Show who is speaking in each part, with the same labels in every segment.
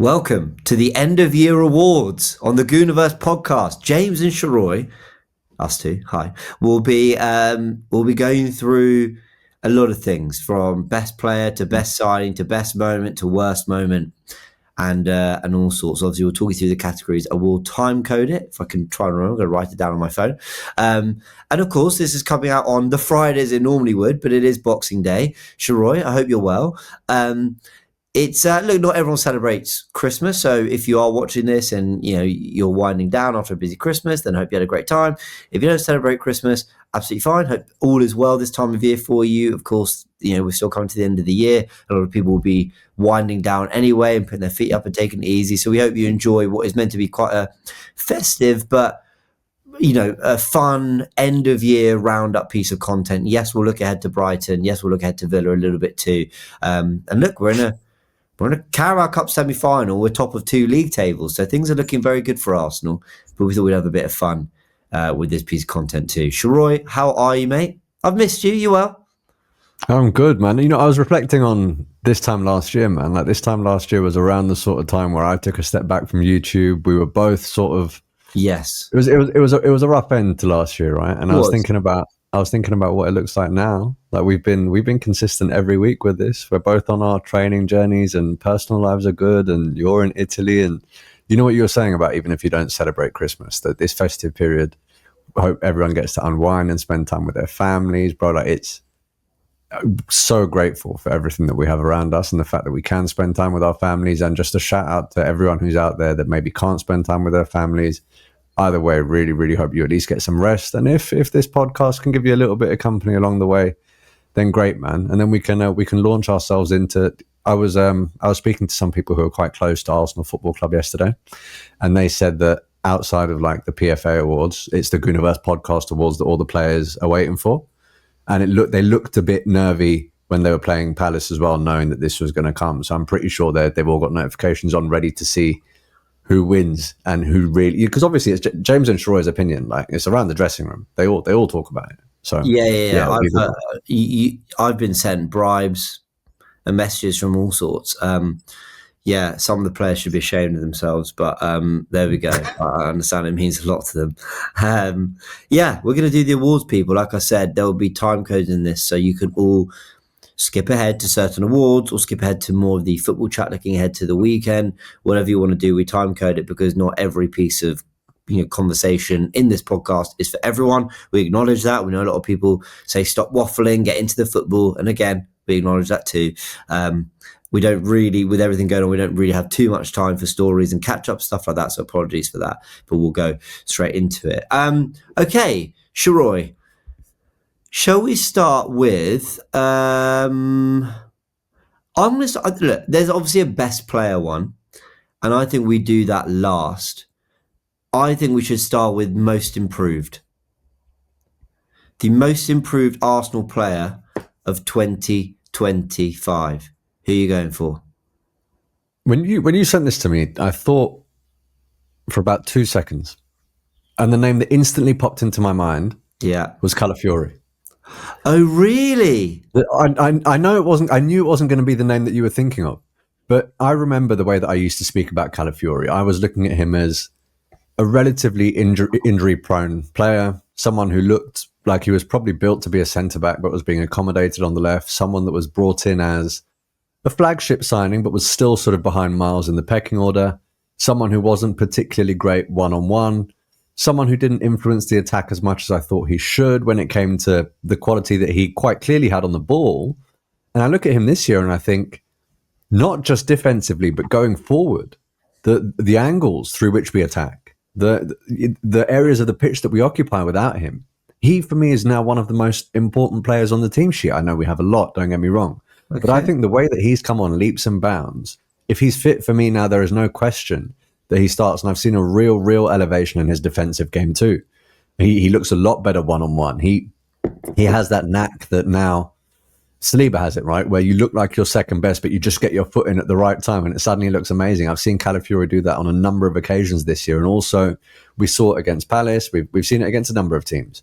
Speaker 1: Welcome to the end of year awards on the Goonerverse podcast. James and Sheroy, us two, hi, will be going through a lot of things from best player to best signing to best moment to worst moment and all sorts. Obviously, we'll talk you through the categories. I will time code it if I can try and remember. I'm going to write it down on my phone. And of course, this is coming out on the Fridays it normally would, but it is Boxing Day. Sheroy, I hope you're well. It's look, not everyone celebrates Christmas, so if you are watching this and you're winding down after a busy Christmas, then I hope you had a great time. If you don't celebrate Christmas, absolutely fine. Hope all is well this time of year for you. Of course, we're still coming to the end of the year. A lot of people will be winding down anyway and putting their feet up and taking it easy. So we hope you enjoy what is meant to be quite a festive but a fun end of year roundup piece of content. Yes, we'll look ahead to Brighton. Yes, we'll look ahead to Villa a little bit too. And look, we're in a Carabao Cup semi-final. We're top of two league tables, so things are looking very good for Arsenal. But we thought we'd have a bit of fun with this piece of content too. Sheroy, how are you, mate? I've missed you. You well?
Speaker 2: I'm good, man. I was reflecting on this time last year, man. Like this time last year was around the sort of time where I took a step back from YouTube. We were both sort of
Speaker 1: yes.
Speaker 2: It was a rough end to last year, right? And I was thinking about what it looks like now. Like we've been consistent every week with this. We're both on our training journeys and personal lives are good, and you're in Italy, and you know what you were saying about even if you don't celebrate Christmas, that this festive period, I hope everyone gets to unwind and spend time with their families, bro. Like it's so grateful for everything that we have around us and the fact that we can spend time with our families. And just a shout out to everyone who's out there that maybe can't spend time with their families. Either way, really, really hope you at least get some rest. And if this podcast can give you a little bit of company along the way, then great, man. And then we can launch ourselves into. I was speaking to some people who are quite close to Arsenal Football Club yesterday, and they said that outside of like the PFA awards, it's the Goonerverse podcast awards that all the players are waiting for. And they looked a bit nervy when they were playing Palace as well, knowing that this was going to come. So I'm pretty sure they've all got notifications on, ready to see who wins and who really, because obviously it's James and Sheroy's opinion. Like it's around the dressing room. They all talk about it. So
Speaker 1: yeah. I've been sent bribes and messages from all sorts. Some of the players should be ashamed of themselves, but there we go. I understand it means a lot to them. We're going to do the awards, people. Like I said, there will be time codes in this, so you can all skip ahead to certain awards or skip ahead to more of the football chat, looking ahead to the weekend. Whatever you want to do, we time code it because not every piece of conversation in this podcast is for everyone. We acknowledge that. We know a lot of people say stop waffling, get into the football, and again, we acknowledge that too. We don't really, with everything going on, we don't really have too much time for stories and catch up stuff like that. So apologies for that, but we'll go straight into it. Okay, Sheroy, shall we start with? I'm going to start. Look, there's obviously a best player one, and I think we do that last. I think we should start with most improved. The most improved Arsenal player of 2025. Who are you going for?
Speaker 2: When you sent this to me, I thought for about 2 seconds, and the name that instantly popped into my mind, was Calafiori.
Speaker 1: Oh, really?
Speaker 2: I know it wasn't. I knew it wasn't going to be the name that you were thinking of, but I remember the way that I used to speak about Calafiori. I was looking at him as a relatively injury-prone player, someone who looked like he was probably built to be a centre-back but was being accommodated on the left, someone that was brought in as a flagship signing but was still sort of behind Miles in the pecking order, someone who wasn't particularly great one-on-one, someone who didn't influence the attack as much as I thought he should when it came to the quality that he quite clearly had on the ball. And I look at him this year and I think, not just defensively, but going forward, the angles through which we attack, the areas of the pitch that we occupy without him, he, for me, is now one of the most important players on the team sheet. I know we have a lot, don't get me wrong. Okay. But I think the way that he's come on leaps and bounds, if he's fit for me now, there is no question that he starts. And I've seen a real elevation in his defensive game too. He looks a lot better one-on-one. He has that knack that now Saliba has it, right? Where you look like you're second best, but you just get your foot in at the right time and it suddenly looks amazing. I've seen Calafiori do that on a number of occasions this year. And also we saw it against Palace. We've seen it against a number of teams.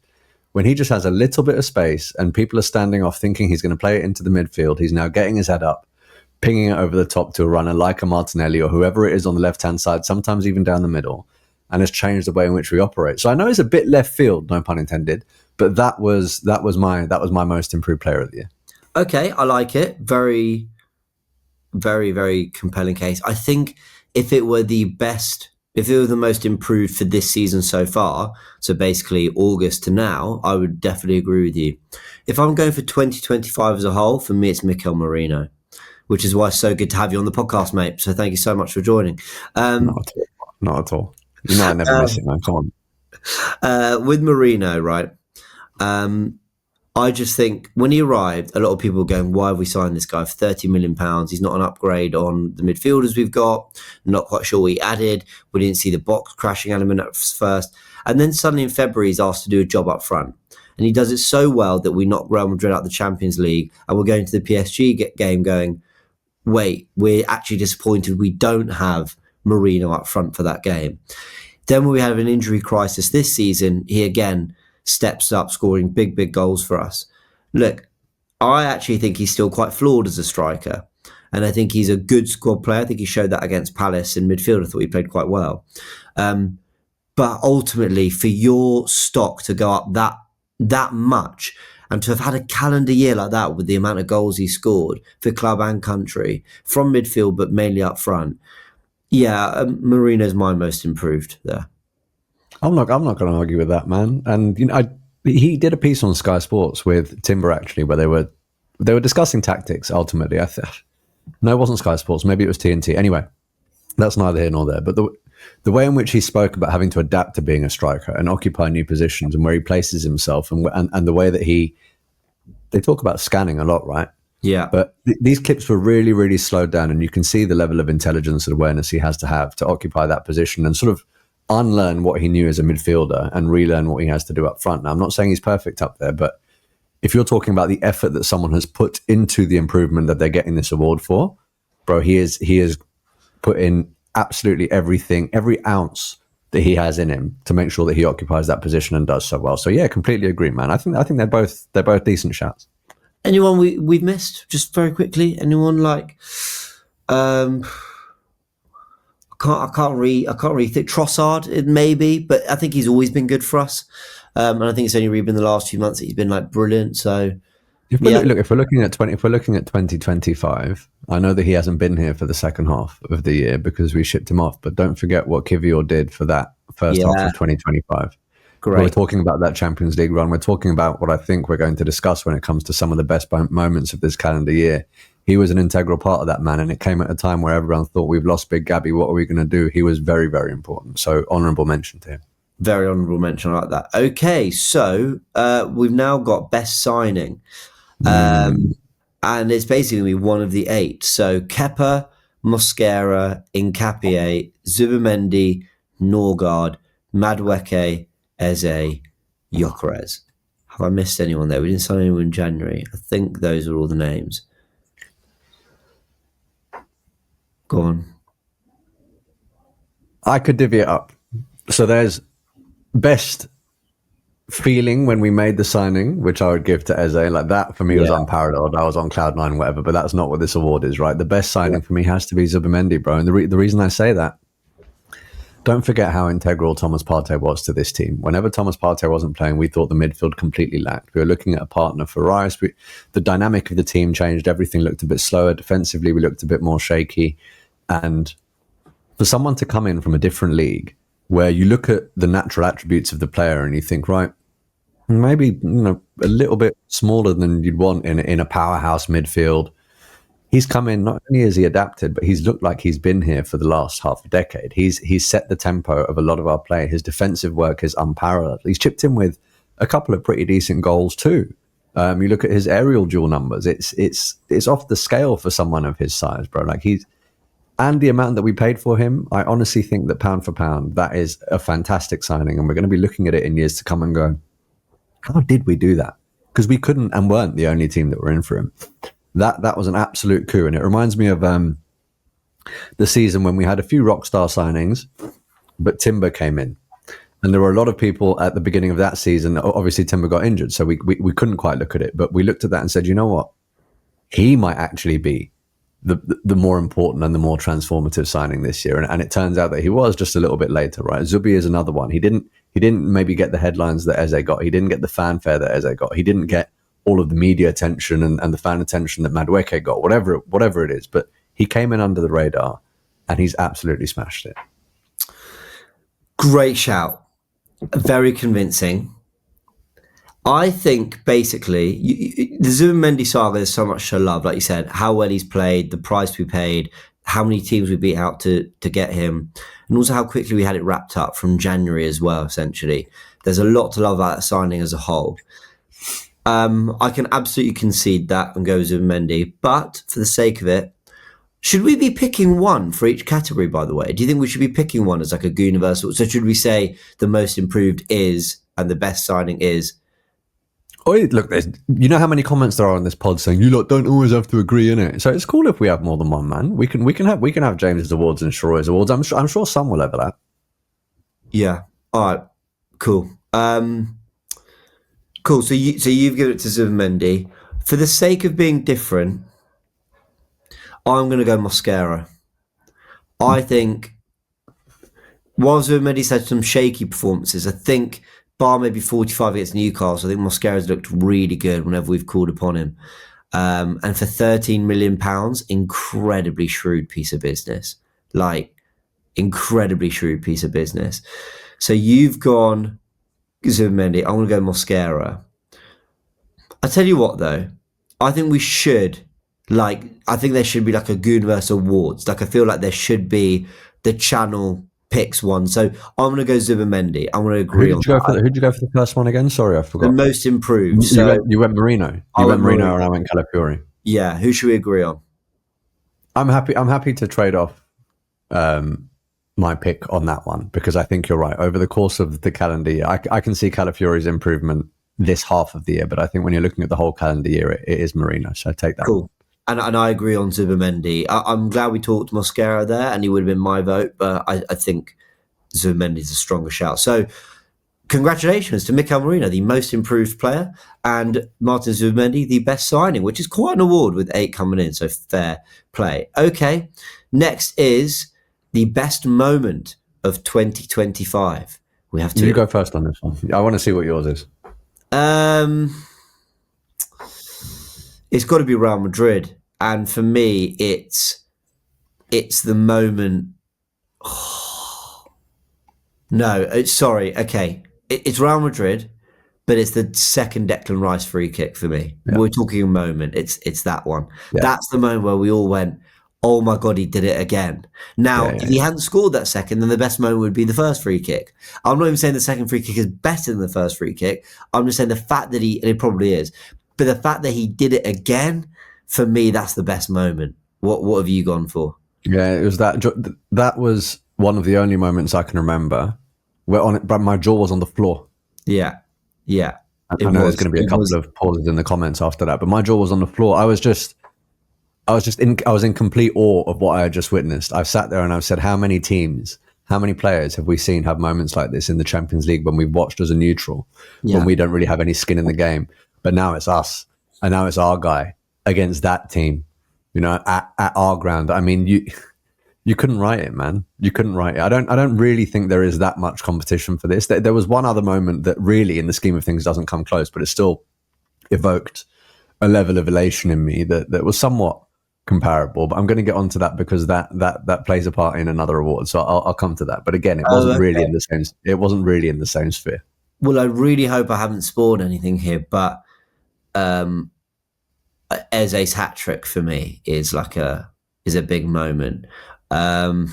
Speaker 2: When he just has a little bit of space and people are standing off thinking he's going to play it into the midfield, he's now getting his head up, pinging it over the top to a runner like a Martinelli or whoever it is on the left-hand side, sometimes even down the middle, and has changed the way in which we operate. So I know it's a bit left field, no pun intended, but that was my most improved player of the year.
Speaker 1: Okay, I like it. Very, very, very compelling case. I think if it were the most improved for this season so far, so basically August to now, I would definitely agree with you. If I'm going for 2025 as a whole, for me, it's Mikel Merino, which is why it's so good to have you on the podcast, mate. So thank you so much for joining.
Speaker 2: Not at all. You know I never miss it, man. Come
Speaker 1: on. With Merino, right? I just think when he arrived, a lot of people were going, why have we signed this guy for £30 million? He's not an upgrade on the midfielders we've got. Not quite sure what he added. We didn't see the box crashing element at first. And then suddenly in February, he's asked to do a job up front. And he does it so well that we knock Real Madrid out of the Champions League. And we're going to the PSG game going, wait, we're actually disappointed we don't have Merino up front for that game. Then when we have an injury crisis this season, he again steps up, scoring big goals for us. Look, I actually think he's still quite flawed as a striker. And I think he's a good squad player. I think he showed that against Palace in midfield. I thought he played quite well. But ultimately, for your stock to go up that much and to have had a calendar year like that with the amount of goals he scored for club and country from midfield, but mainly up front. Yeah, Marino's my most improved there.
Speaker 2: I'm not going to argue with that, man. And he did a piece on Sky Sports with Timber actually, where they were discussing tactics. Ultimately, no, it wasn't Sky Sports. Maybe it was TNT. Anyway, that's neither here nor there. But the way in which he spoke about having to adapt to being a striker and occupy new positions and where he places himself and the way that they talk about scanning a lot, right?
Speaker 1: Yeah.
Speaker 2: But these clips were really, really slowed down, and you can see the level of intelligence and awareness he has to occupy that position and sort of unlearn what he knew as a midfielder and relearn what he has to do up front. Now, I'm not saying he's perfect up there, but if you're talking about the effort that someone has put into the improvement that they're getting this award for, bro, he has put in absolutely everything, every ounce that he has in him to make sure that he occupies that position and does so well. So yeah, completely agree, man. I think they're both decent shouts.
Speaker 1: Anyone we've missed, just very quickly? Anyone like I can't really think Trossard, maybe, but I think he's always been good for us. And I think it's only really been the last few months that he's been like brilliant. So
Speaker 2: if we're looking at 2025, I know that he hasn't been here for the second half of the year because we shipped him off. But don't forget what Kivior did for that first half of 2025.
Speaker 1: Great.
Speaker 2: We're talking about that Champions League run. We're talking about what I think we're going to discuss when it comes to some of the best moments of this calendar year. He was an integral part of that, man, and it came at a time where everyone thought we've lost Big Gabby. What are we going to do? He was very, very important. So honourable mention to him.
Speaker 1: Very honourable mention, I like that. Okay, so we've now got best signing. And it's basically one of the 8. So Kepa, Mosquera, Nkapie, Zubimendi, Norgard, Madueke, Eze, Gyökeres. Have I missed anyone there? We didn't sign anyone in January. I think those are all the names. Go on.
Speaker 2: I could divvy it up. So there's best feeling when we made the signing, which I would give to Eze. Like that for me was unparalleled. I was on cloud 9, whatever, but that's not what this award is, right? The best signing for me has to be Zubimendi, bro. And the reason I say that, don't forget how integral Thomas Partey was to this team. Whenever Thomas Partey wasn't playing, we thought the midfield completely lacked. We were looking at a partner for Rice. The dynamic of the team changed. Everything looked a bit slower. Defensively, we looked a bit more shaky. And for someone to come in from a different league where you look at the natural attributes of the player and you think, right, maybe a little bit smaller than you'd want in a powerhouse midfield. He's come in, not only has he adapted, but he's looked like he's been here for the last half a decade. He's set the tempo of a lot of our play. His defensive work is unparalleled. He's chipped in with a couple of pretty decent goals too. You look at his aerial duel numbers. It's off the scale for someone of his size, bro. And the amount that we paid for him, I honestly think that pound for pound, that is a fantastic signing. And we're going to be looking at it in years to come and go, how did we do that? Because we couldn't and weren't the only team that were in for him. That was an absolute coup. And it reminds me of the season when we had a few rock star signings, but Timber came in. And there were a lot of people at the beginning of that season. Obviously, Timber got injured, so we couldn't quite look at it. But we looked at that and said, you know what? He might actually be the more important and the more transformative signing this year. And it turns out that he was just a little bit later, right? Zubi is another one. He didn't maybe get the headlines that Eze got. He didn't get the fanfare that Eze got. He didn't get all of the media attention and the fan attention that Madueke got, whatever it is. But he came in under the radar and he's absolutely smashed it.
Speaker 1: Great shout. Very convincing. I think basically the Zubimendi saga, there's so much to love. Like you said, how well he's played, the price we paid, how many teams we beat out to get him, and also how quickly we had it wrapped up from January as well, essentially. There's a lot to love about that signing as a whole. I can absolutely concede that and go Zubimendi, but for the sake of it, should we be picking one for each category, by the way? Do you think we should be picking one as like a Goonerverse? So should we say the most improved is and the best signing is?
Speaker 2: Oh, look, you know how many comments there are on this pod saying you lot don't always have to agree in it. So it's cool if we have more than one, man. We can have James's awards and Sheroy's awards. I'm sure some will ever that.
Speaker 1: Yeah. All right. Cool. Cool. So you've given it to Zubimendi. For the sake of being different, I'm going to go Mosquera. I think while Zubimendi's had some shaky performances, I think bar maybe 45 against Newcastle, I think Mosquera's looked really good whenever we've called upon him. And for £13 million, incredibly shrewd piece of business. Like, incredibly shrewd piece of business. So you've gone Zubimendi. I'm going to go Mosquera. I tell you what, though. I think we should, I think there should be like a Goonerverse Awards. Like, I feel like there should be the channel picks one. So I'm going to go Zubimendi. I'm going to agree on that.
Speaker 2: Who'd you go for the first one again? Sorry, I forgot.
Speaker 1: The most improved. So
Speaker 2: you went Marino. You went Marino and I went Calafiori.
Speaker 1: Yeah. Who should we agree on?
Speaker 2: I'm happy to trade off my pick on that one because I think you're right. Over the course of the calendar year, I can see Calafiori's improvement this half of the year, but I think when you're looking at the whole calendar year, it is Marino. So I take that.
Speaker 1: Cool. And I agree on Zubimendi. I'm glad we talked Mosquera there, and he would have been my vote, but I think Zubimendi's a stronger shout. So congratulations to Mikel Merino, the most improved player, and Martin Zubimendi, the best signing, which is quite an award with 8 coming in, so fair play. Okay, next is the best moment of 2025. We have to...
Speaker 2: You go first on this one. I want to see what yours is.
Speaker 1: It's got to be Real Madrid, and for me, it's the moment. It's Real Madrid, but it's the second Declan Rice free kick for me. Yeah. We're talking a moment. It's that one. Yeah. That's the moment where we all went, "Oh my God, he did it again!" Now, if he hadn't scored that second, then the best moment would be the first free kick. I'm not even saying the second free kick is better than the first free kick. I'm just saying the fact that and it probably is. But the fact that he did it again, for me, that's the best moment. What have you gone for?
Speaker 2: Yeah, it was that. That was one of the only moments I can remember where but my jaw was on the floor.
Speaker 1: Yeah.
Speaker 2: I know there's going to be a couple of pauses in the comments after that, but my jaw was on the floor. I was in complete awe of what I had just witnessed. I've sat there and I've said, how many teams, how many players have we seen have moments like this in the Champions League when we've watched as a neutral, when we don't really have any skin in the game? But now it's us, and now it's our guy against that team, at our ground. I mean, you couldn't write it, man. You couldn't write it. I don't really think there is that much competition for this. There was one other moment that really, in the scheme of things, doesn't come close, but it still evoked a level of elation in me that was somewhat comparable. But I'm going to get onto that because that plays a part in another award. So I'll come to that. But again, it wasn't really in the same. It wasn't really in the same sphere.
Speaker 1: Well, I really hope I haven't spoiled anything here, but Eze's hat trick for me is a big moment. I'm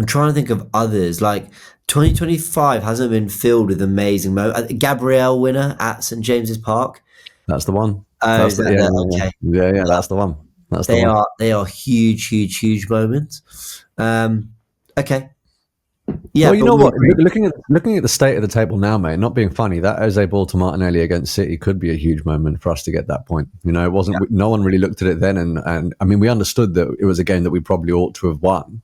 Speaker 1: trying to think of others. Like 2025 hasn't been filled with amazing moments. Gabriel winner at St James's Park.
Speaker 2: That's the one.
Speaker 1: Okay.
Speaker 2: Yeah, that's the one.
Speaker 1: They are huge moments. Okay. Yeah,
Speaker 2: well, you know what? Looking at the state of the table now, mate. Not being funny, that Eze ball to Martinelli against City could be a huge moment for us to get that point. It wasn't. Yeah. No one really looked at it then, and I mean, we understood that it was a game that we probably ought to have won,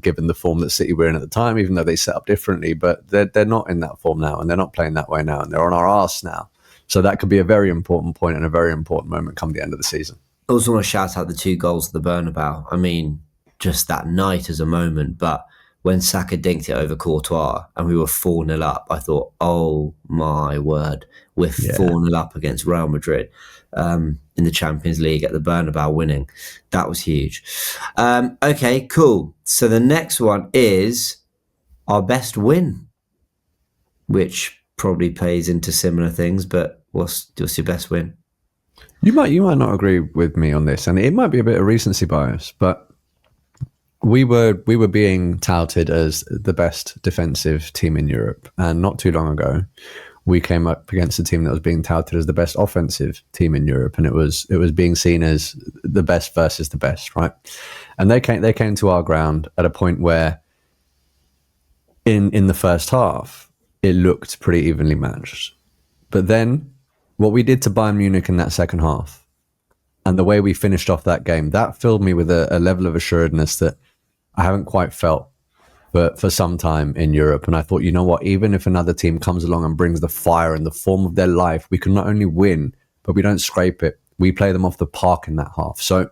Speaker 2: given the form that City were in at the time. Even though they set up differently, but they're not in that form now, and they're not playing that way now, and they're on our arse now. So that could be a very important point and a very important moment come the end of the season.
Speaker 1: also want to shout out the 2 goals of the Bernabeu. I mean, just that night as a moment, but when Saka dinked it over Courtois and we were 4-0 up, I thought, oh my word, we're 4-0 up against Real Madrid in the Champions League at the Bernabeu winning. That was huge. Okay, cool. So the next one is our best win, which probably plays into similar things, but what's your best win?
Speaker 2: You might not agree with me on this, and it might be a bit of recency bias, but we were being touted as the best defensive team in Europe, and not too long ago, we came up against a team that was being touted as the best offensive team in Europe, and it was being seen as the best versus the best, right? And they came to our ground at a point where, in the first half, it looked pretty evenly matched, but then what we did to Bayern Munich in that second half, and the way we finished off that game, that filled me with a level of assuredness that I haven't quite felt for some time in Europe. And I thought, you know what, even if another team comes along and brings the fire in the form of their life, we can not only win, but we don't scrape it. We play them off the park in that half. So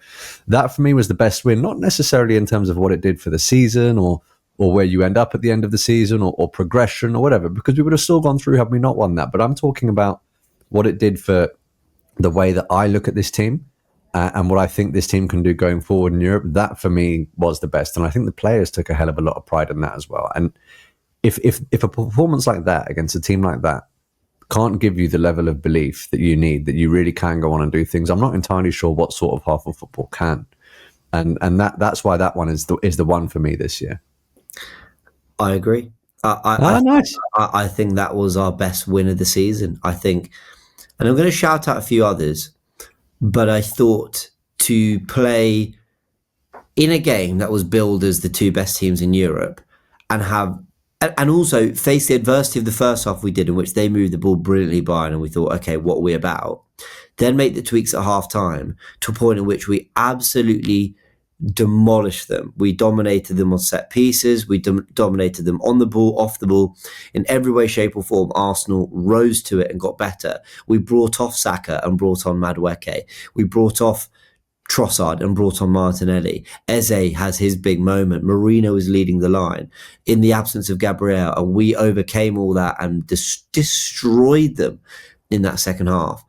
Speaker 2: that for me was the best win, not necessarily in terms of what it did for the season or where you end up at the end of the season or progression or whatever, because we would have still gone through had we not won that. But I'm talking about what it did for the way that I look at this team and what I think this team can do going forward in Europe. That for me was the best. And I think the players took a hell of a lot of pride in that as well. And if a performance like that against a team like that can't give you the level of belief that you need, that you really can go on and do things, I'm not entirely sure what sort of half of football can. And that's why that one is the one for me this year.
Speaker 1: I agree.
Speaker 2: Nice.
Speaker 1: I think that was our best win of the season. I think, and I'm going to shout out a few others, but I thought to play in a game that was billed as the 2 best teams in Europe and also face the adversity of the first half we did, in which they moved the ball brilliantly by, and we thought, okay, what are we about? Then make the tweaks at half time to a point in which we absolutely demolished them. We dominated them on set pieces. We dominated them on the ball, off the ball. In every way, shape or form, Arsenal rose to it and got better. We brought off Saka and brought on Madueke. We brought off Trossard and brought on Martinelli. Eze has his big moment. Marino is leading the line in the absence of Gabriel, and we overcame all that and destroyed them in that second half.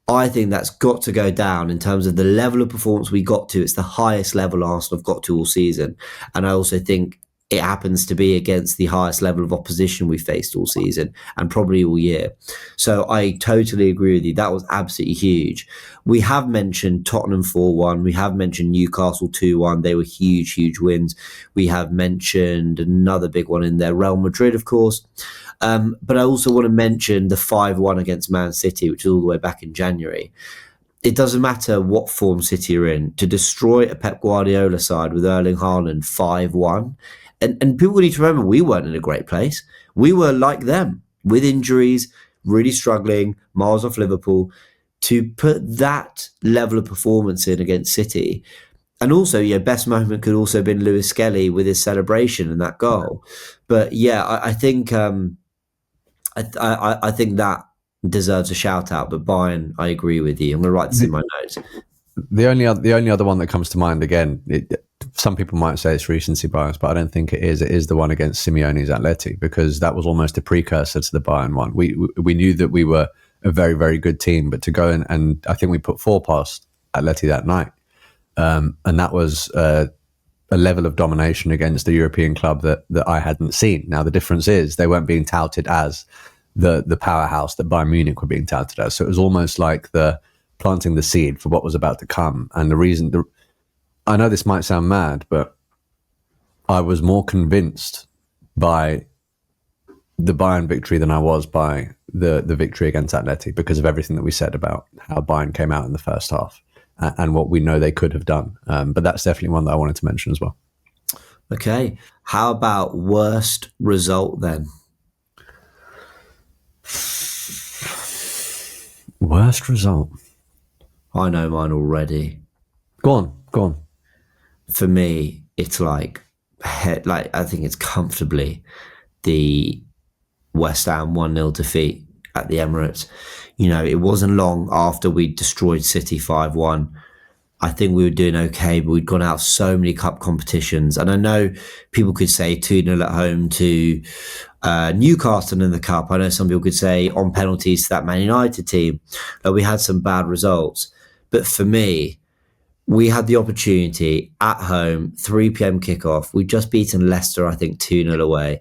Speaker 1: I think that's got to go down in terms of the level of performance we got to. It's the highest level Arsenal have got to all season. And I also think it happens to be against the highest level of opposition we faced all season and probably all year. So I totally agree with you. That was absolutely huge. We have mentioned Tottenham 4-1. We have mentioned Newcastle 2-1. They were huge, huge wins. We have mentioned another big one in there, Real Madrid, of course. But I also want to mention the 5-1 against Man City, which is all the way back in January. It doesn't matter what form City are in. To destroy a Pep Guardiola side with Erling Haaland 5-1, and people need to remember we weren't in a great place. We were like them, with injuries, really struggling, miles off Liverpool. To put that level of performance in against City, and also, best moment could also have been Lewis Skelly with his celebration and that goal. But I think I think that deserves a shout out. But Bayern, I agree with you. I'm going to write this in my notes.
Speaker 2: The only other one that comes to mind, again, some people might say it's recency bias, but I don't think it is. It is the one against Simeone's Atleti, because that was almost a precursor to the Bayern one. We knew that we were a very, very good team, but to go in, and I think we put 4 past Atleti that night. And that was a level of domination against a European club that I hadn't seen. Now, the difference is they weren't being touted as the powerhouse that Bayern Munich were being touted as. So it was almost like planting the seed for what was about to come. And I know this might sound mad, but I was more convinced by the Bayern victory than I was by the victory against Atleti, because of everything that we said about how Bayern came out in the first half and what we know they could have done. But that's definitely one that I wanted to mention as well.
Speaker 1: Okay. How about worst result then?
Speaker 2: Worst result?
Speaker 1: I know mine already.
Speaker 2: Go on.
Speaker 1: For me, it's I think it's comfortably the West Ham 1-0 defeat at the Emirates. You know, it wasn't long after we destroyed City 5-1. I think we were doing okay, but we'd gone out so many cup competitions. And I know people could say 2-0 at home to Newcastle in the cup. I know some people could say on penalties to that Man United team. We had some bad results. But for me, we had the opportunity at home, 3 p.m. kickoff. We'd just beaten Leicester, I think, 2-0 away.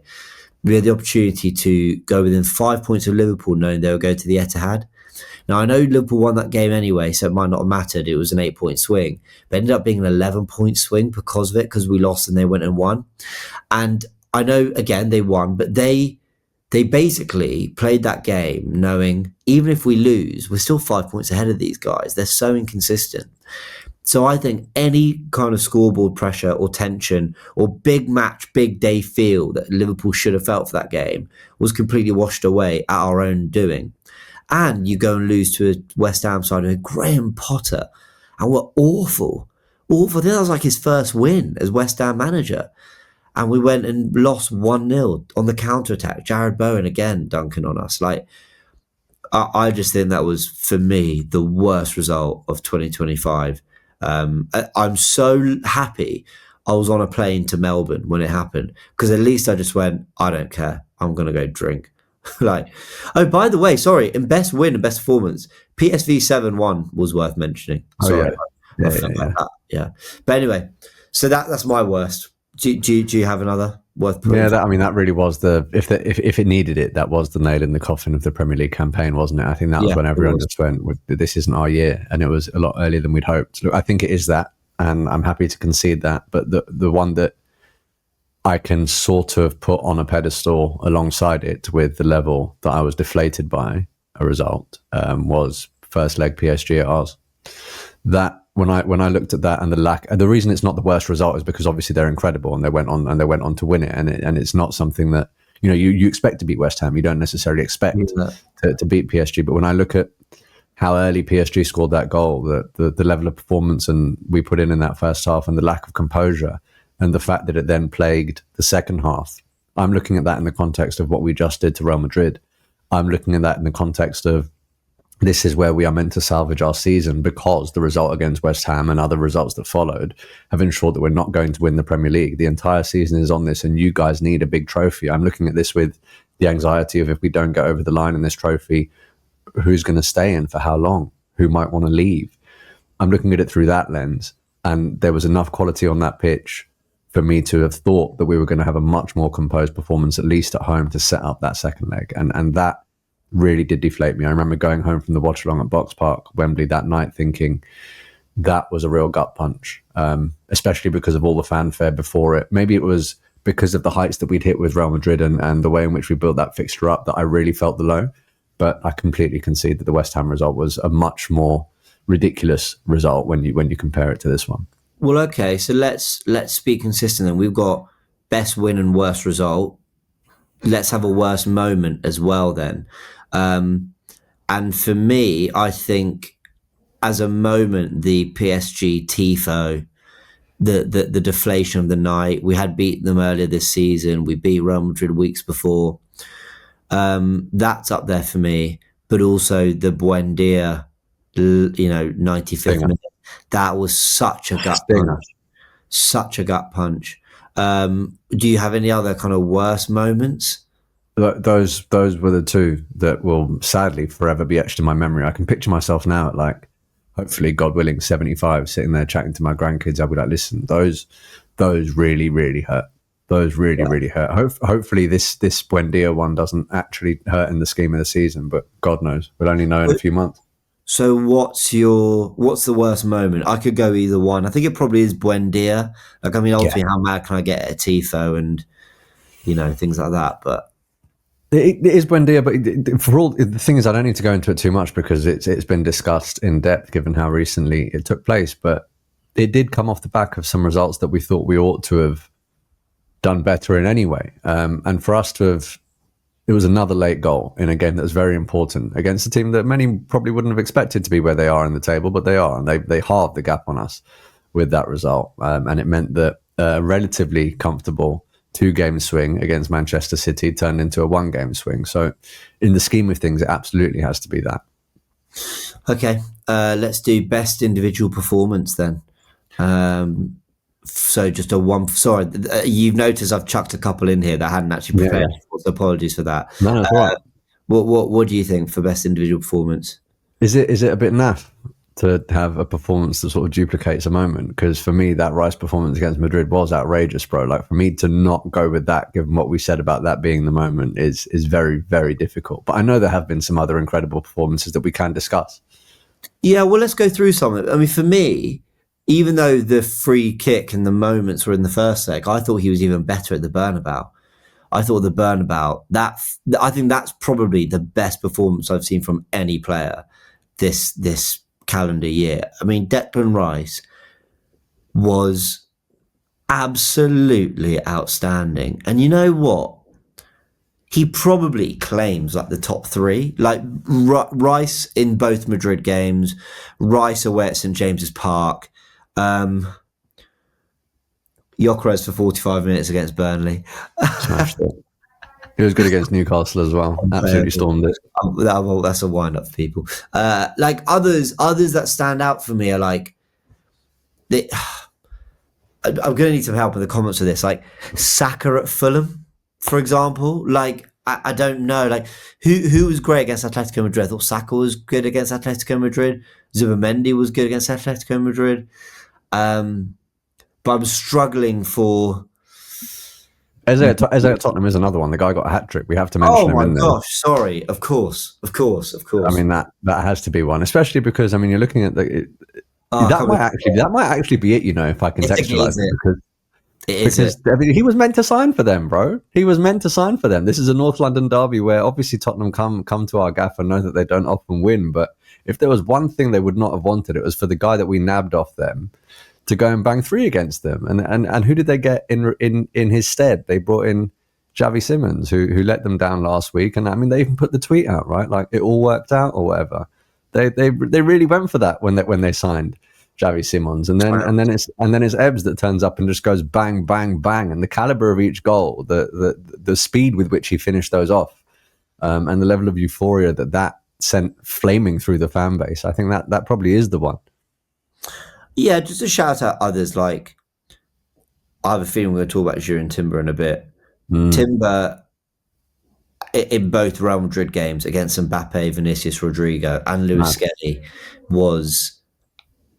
Speaker 1: We had the opportunity to go within 5 points of Liverpool, knowing they would go to the Etihad. Now, I know Liverpool won that game anyway, so it might not have mattered. It was an 8-point swing. But it ended up being an 11-point swing because of it, because we lost and they went and won. And I know, again, they won, but they basically played that game knowing even if we lose, we're still 5 points ahead of these guys. They're so inconsistent. So I think any kind of scoreboard pressure or tension or big match, big day feel that Liverpool should have felt for that game was completely washed away at our own doing. And you go and lose to a West Ham side with Graham Potter, and we're awful. Awful. I think that was like his first win as West Ham manager. And we went and lost 1-0 on the counter-attack. Jared Bowen again dunking on us. Like, I just think that was, for me, the worst result of 2025. I'm so happy I was on a plane to Melbourne when it happened, because at least I just went, I don't care. I'm going to go drink. Like, oh, by the way, sorry, in best win and best performance, PSV 7-1 was worth mentioning. Sorry, yeah. But anyway, so that's my worst. Do you have another worth?
Speaker 2: Yeah, that really was if it needed it, that was the nail in the coffin of the Premier League campaign, wasn't it? I think that was when everyone just went, "This isn't our year," and it was a lot earlier than we'd hoped. Look, I think it is that, and I'm happy to concede that. But the one that I can sort of put on a pedestal alongside it with the level that I was deflated by a result was first leg PSG at ours. That when I looked at that and the reason it's not the worst result is because obviously they're incredible and they went on to win it, and it's not something that you expect to beat West Ham. You don't necessarily expect to beat PSG, but when I look at how early PSG scored that goal, the level of performance and we put in that first half, and the lack of composure, and the fact that it then plagued the second half, I'm looking at that in the context of what we just did to Real Madrid. I'm looking at that in the context of this is where we are meant to salvage our season, because the result against West Ham and other results that followed have ensured that we're not going to win the Premier League. The entire season is on this, and you guys need a big trophy. I'm looking at this with the anxiety of, if we don't get over the line in this trophy, who's going to stay in for how long? Who might want to leave? I'm looking at it through that lens, and there was enough quality on that pitch for me to have thought that we were going to have a much more composed performance, at least at home, to set up that second leg. And that really did deflate me. I remember going home from the watch along at Box Park, Wembley, that night, thinking that was a real gut punch, especially because of all the fanfare before it. Maybe it was because of the heights that we'd hit with Real Madrid and the way in which we built that fixture up that I really felt the low. But I completely concede that the West Ham result was a much more ridiculous result when you compare it to this one.
Speaker 1: Well, okay, so let's be consistent then. We've got best win and worst result. Let's have a worst moment as well then. And for me, I think as a moment, the PSG tifo, the deflation of the night, we had beaten them earlier this season. We beat Real Madrid weeks before. That's up there for me. But also the Buendia, 95th minute. That was such a gut punch. Such a gut punch. Do you have any other kind of worst moments?
Speaker 2: Those were the two that will sadly forever be etched in my memory. I can picture myself now at, like, hopefully, God willing, 75, sitting there chatting to my grandkids. I'll be like, listen, those really, really hurt. Those really hurt. Hopefully this Buendia one doesn't actually hurt in the scheme of the season, but God knows. We'll only know in a few months.
Speaker 1: So what's the worst moment? I could go either one. I think it probably is Buendia. Like, I mean, ultimately, how mad can I get at a tifo and, things like that? But
Speaker 2: it is Buendia. But for all the thing is, I don't need to go into it too much because it's been discussed in depth given how recently it took place. But it did come off the back of some results that we thought we ought to have done better in anyway. And for us to have, it was another late goal in a game that was very important against a team that many probably wouldn't have expected to be where they are in the table, but they are, and they halved the gap on us with that result. And it meant that a relatively comfortable 2-game swing against Manchester City turned into a 1-game swing. So in the scheme of things, it absolutely has to be that.
Speaker 1: Okay, let's do best individual performance then. So just a one. Sorry, you've noticed I've chucked a couple in here that I hadn't actually prepared.
Speaker 2: Yeah.
Speaker 1: So apologies for that.
Speaker 2: No, that's all right.
Speaker 1: What do you think for best individual performance?
Speaker 2: Is it a bit naff to have a performance that sort of duplicates a moment? Because for me, that Rice performance against Madrid was outrageous, bro. Like, for me to not go with that, given what we said about that being the moment, is very, very difficult. But I know there have been some other incredible performances that we can discuss.
Speaker 1: Yeah, well, let's go through some of it. I mean, for me, even though the free kick and the moments were in the first leg, I thought he was even better at the Bernabeu. I thought the Bernabeu, I think that's probably the best performance I've seen from any player this calendar year. I mean, Declan Rice was absolutely outstanding. And you know what? He probably claims like the top 3. Like Rice in both Madrid games, Rice away at St James's Park, Gyökeres for 45 minutes against Burnley.
Speaker 2: Smashed it. He was good against Newcastle as well. Absolutely stormed it.
Speaker 1: Well, that's a wind-up for people. Like others that stand out for me are like... I'm going to need some help in the comments for this. Like Saka at Fulham, for example. Like, I don't know. Like, who was great against Atletico Madrid? I thought Saka was good against Atletico Madrid. Zubimendi was good against Atletico Madrid. But I'm struggling for...
Speaker 2: Eze at Tottenham is another one. The guy got a hat-trick. We have to mention him in there.
Speaker 1: Oh my gosh, sorry. Of course.
Speaker 2: I mean, that has to be one, especially because, I mean, you're looking at that might actually be it, you know, if I contextualize it. Because I mean, he was meant to sign for them, bro. He was meant to sign for them. This is a North London derby where obviously Tottenham come to our gaff and know that they don't often win. But if there was one thing they would not have wanted, it was for the guy that we nabbed off them to go and bang 3 against them. And who did they get in his stead? They brought in Xavi Simons, who let them down last week. And I mean, they even put the tweet out, right? Like, it all worked out or whatever. They really went for that when they signed Xavi Simons, and then it's Ebbs that turns up and just goes bang, bang, bang, and the caliber of each goal, the speed with which he finished those off, and the level of euphoria that sent flaming through the fan base. I think that probably is the one.
Speaker 1: Yeah, just to shout out others, like, I have a feeling we're going to talk about Giroud and Timber in a bit. Timber, in both Real Madrid games against Mbappe, Vinicius, Rodrigo, and Luis Skelly, was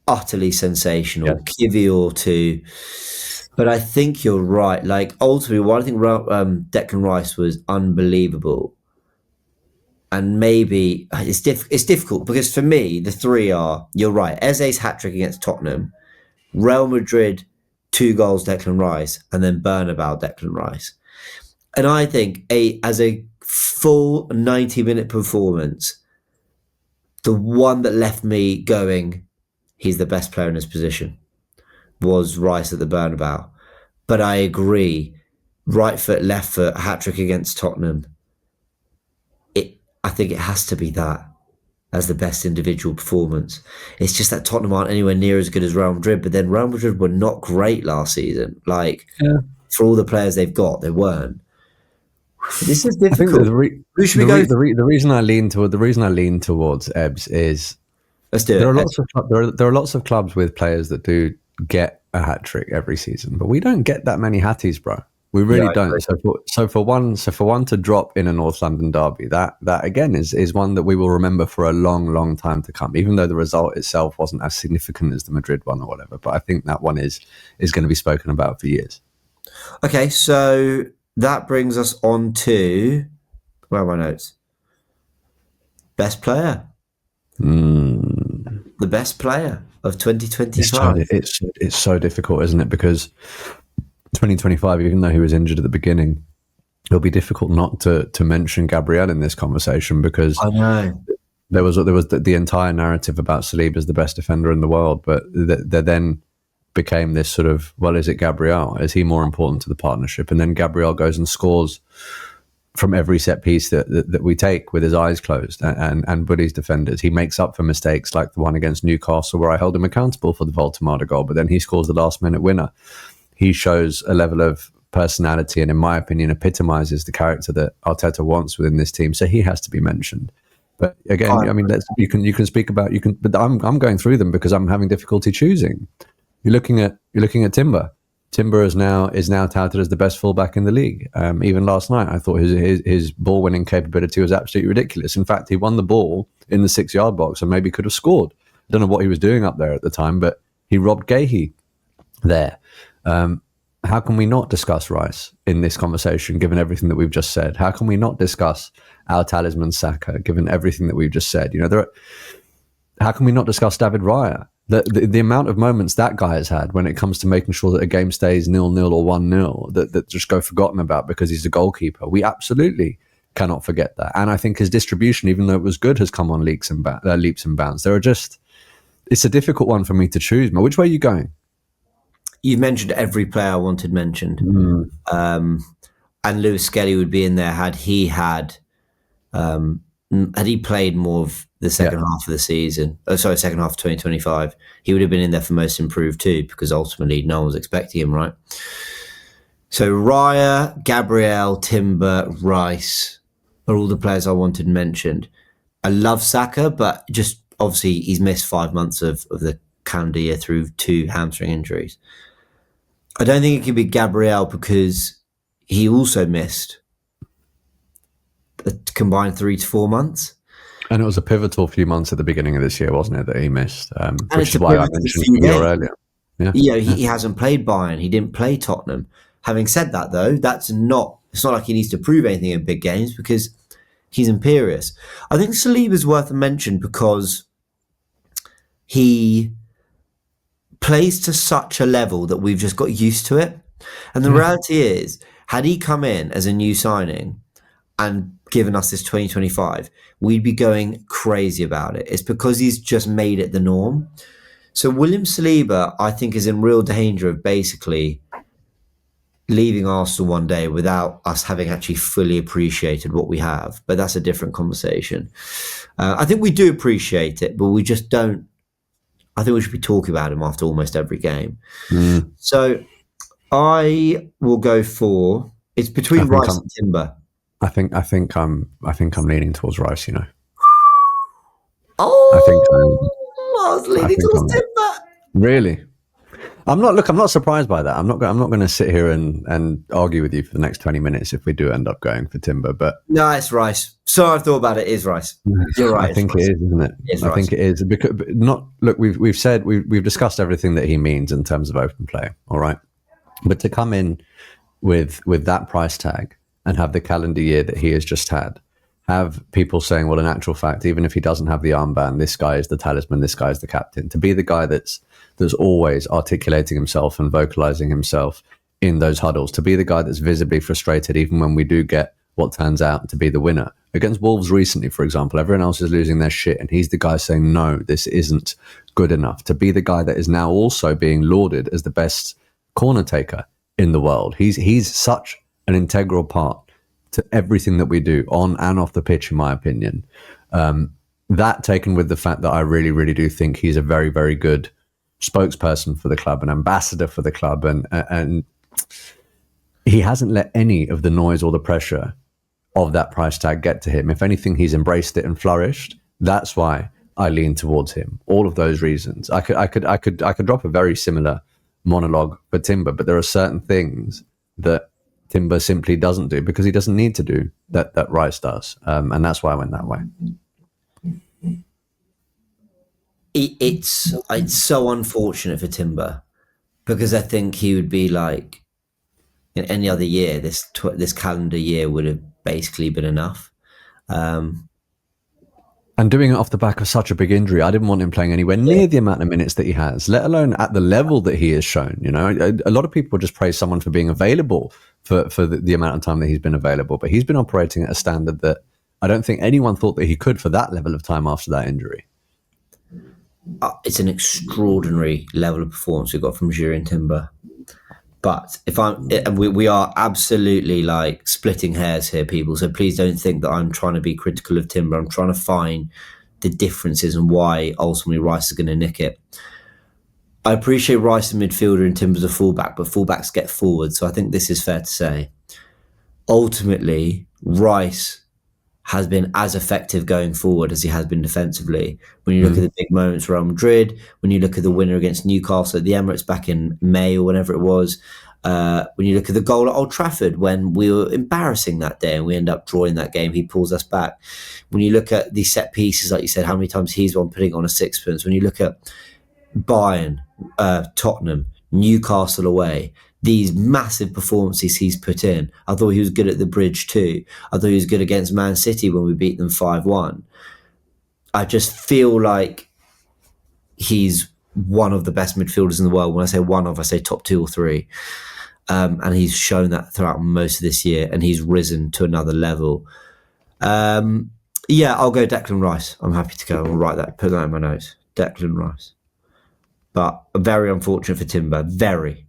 Speaker 1: utterly sensational.
Speaker 2: Yeah.
Speaker 1: Kivior too. But I think you're right. Like, ultimately, I think Declan Rice was unbelievable. And maybe it's difficult because for me, the 3 are, you're right, Eze's hat-trick against Tottenham, Real Madrid, 2 goals, Declan Rice, and then Bernabeu, Declan Rice. And I think as a full 90-minute performance, the one that left me going, he's the best player in his position, was Rice at the Bernabeu. But I agree, right foot, left foot, hat-trick against Tottenham. I think it has to be that as the best individual performance. It's just that Tottenham aren't anywhere near as good as Real Madrid, but then Real Madrid were not great last season. Like, for all the players they've got, they weren't. This is difficult. Who should we go?
Speaker 2: The reason I lean towards Ebbs is,
Speaker 1: let's do it.
Speaker 2: There are lots of clubs with players that do get a hat trick every season, but we don't get that many hatties, bro. We really don't. So for one to drop in a North London derby, that again is one that we will remember for a long, long time to come. Even though the result itself wasn't as significant as the Madrid one or whatever, but I think that one is going to be spoken about for years.
Speaker 1: Okay, so that brings us on to, where are my notes? Best player. The best player of 2025.
Speaker 2: It's so difficult, isn't it? Because 2025, even though he was injured at the beginning, it'll be difficult not to mention Gabriel in this conversation, because
Speaker 1: I know
Speaker 2: there was the entire narrative about Saliba as the best defender in the world, but there then became this sort of, well, is it Gabriel? Is he more important to the partnership? And then Gabriel goes and scores from every set piece that we take with his eyes closed, and Buddy's defenders. He makes up for mistakes like the one against Newcastle where I held him accountable for the Voltemada goal, but then he scores the last minute winner. He shows a level of personality, and in my opinion, epitomizes the character that Arteta wants within this team. So he has to be mentioned. But again, I mean, you can speak about but I'm going through them because I'm having difficulty choosing. You're looking at Timber. Timber is now touted as the best fullback in the league. Even last night, I thought his ball winning capability was absolutely ridiculous. In fact, he won the ball in the 6-yard box and maybe could have scored. I don't know what he was doing up there at the time, but he robbed Guehi there. How can we not discuss Rice in this conversation, given everything that we've just said? How can we not discuss our talisman Saka, given everything that we've just said? How can we not discuss David Raya? The amount of moments that guy has had when it comes to making sure that a game stays 0-0 or 1-0 that just go forgotten about because he's a goalkeeper. We absolutely cannot forget that. And I think his distribution, even though it was good, has come on leaps and bounds. It's a difficult one for me to choose. Which way are you going?
Speaker 1: You've mentioned every player I wanted mentioned. And Lewis Skelly would be in there had he played more of the second half of the season. Second half of 2025. He would have been in there for most improved too, because ultimately no one was expecting him, right? So Raya, Gabriel, Timber, Rice are all the players I wanted mentioned. I love Saka, but just obviously he's missed 5 months of the calendar year through 2 hamstring injuries. I don't think it could be Gabriel because he also missed a combined 3 to 4 months.
Speaker 2: And it was a pivotal few months at the beginning of this year, wasn't it, that he missed? Which is why I mentioned it earlier. Yeah.
Speaker 1: He hasn't played Bayern. He didn't play Tottenham. Having said that, though, it's not like he needs to prove anything in big games because he's imperious. I think Saliba's worth a mention because he plays to such a level that we've just got used to it. And the reality is, had he come in as a new signing and given us this 2025, we'd be going crazy about it. It's because he's just made it the norm. So William Saliba, I think, is in real danger of basically leaving Arsenal one day without us having actually fully appreciated what we have. But that's a different conversation. I think we do appreciate it, but we just don't. I think we should be talking about him after almost every game. So I will go for, it's between Rice and Timber.
Speaker 2: I think I'm leaning towards Rice.
Speaker 1: I was leaning towards Timber.
Speaker 2: Really? I'm not surprised by that. I'm not going to sit here and argue with you for the next 20 minutes if we do end up going for Timber. But
Speaker 1: no, it's Rice. So I've thought about it. It is Rice. You're right.
Speaker 2: I think it is, isn't it? I think it is because we've discussed everything that he means in terms of open play. All right, but to come in with that price tag and have the calendar year that he has just had, have people saying, well, in actual fact, even if he doesn't have the armband, this guy is the talisman, this guy is the captain. To be the guy that's always articulating himself and vocalizing himself in those huddles, to be the guy that's visibly frustrated even when we do get what turns out to be the winner. Against Wolves recently, for example, everyone else is losing their shit and he's the guy saying, no, this isn't good enough. To be the guy that is now also being lauded as the best corner taker in the world. He's such an integral part to everything that we do on and off the pitch, in my opinion. That taken with the fact that I really, really do think he's a very, very good spokesperson for the club, an ambassador for the club, and he hasn't let any of the noise or the pressure of that price tag get to him. If anything, he's embraced it and flourished. That's why I lean towards him. All of those reasons. I could drop a very similar monologue for Timber, but there are certain things that Timber simply doesn't do because he doesn't need to do that Rice does, and that's why I went that way.
Speaker 1: It's so unfortunate for Timber because I think he would be like in any other year. This calendar year would have basically been enough.
Speaker 2: And doing it off the back of such a big injury, I didn't want him playing anywhere near the amount of minutes that he has, let alone at the level that he has shown. A lot of people just praise someone for being available for the amount of time that he's been available, but he's been operating at a standard that I don't think anyone thought that he could for that level of time after that injury.
Speaker 1: It's an extraordinary level of performance we got from Sheroy and Timber. But we are absolutely like splitting hairs here, people. So please don't think that I'm trying to be critical of Timber. I'm trying to find the differences and why ultimately Rice is going to nick it. I appreciate Rice a midfielder and Timber's a fullback, but fullbacks get forward. So I think this is fair to say. Ultimately, Rice has been as effective going forward as he has been defensively. When you look at the big moments, Real Madrid, when you look at the winner against Newcastle at the Emirates back in May or whenever it was, when you look at the goal at Old Trafford when we were embarrassing that day and we end up drawing that game, he pulls us back. When you look at the set pieces, like you said, how many times he's one putting on a sixpence. When you look at Bayern, Tottenham, Newcastle away, these massive performances he's put in. I thought he was good at the Bridge too. I thought he was good against Man City when we beat them 5-1. I just feel like he's one of the best midfielders in the world. When I say one of, I say top 2 or 3. And he's shown that throughout most of this year, and he's risen to another level. Yeah, I'll go Declan Rice. I'm happy to go. I'll write that, put that in my notes. Declan Rice. But very unfortunate for Timber. Very.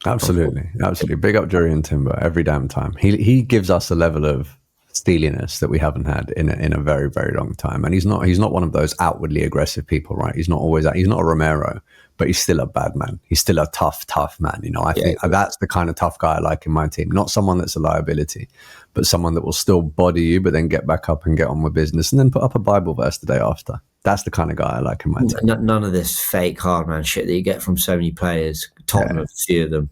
Speaker 2: Absolutely. Big up Jury and Timber every damn time. He gives us a level of steeliness that we haven't had in a very, very long time. And he's not one of those outwardly aggressive people, right? He's not a Romero, but he's still a bad man. He's still a tough man. You know, I think that's the kind of tough guy I like in my team. Not someone that's a liability, but someone that will still body you, but then get back up and get on with business and then put up a Bible verse the day after. That's the kind of guy I like in my team.
Speaker 1: None of this fake hard man shit that you get from so many players. Tottenham, a few of them.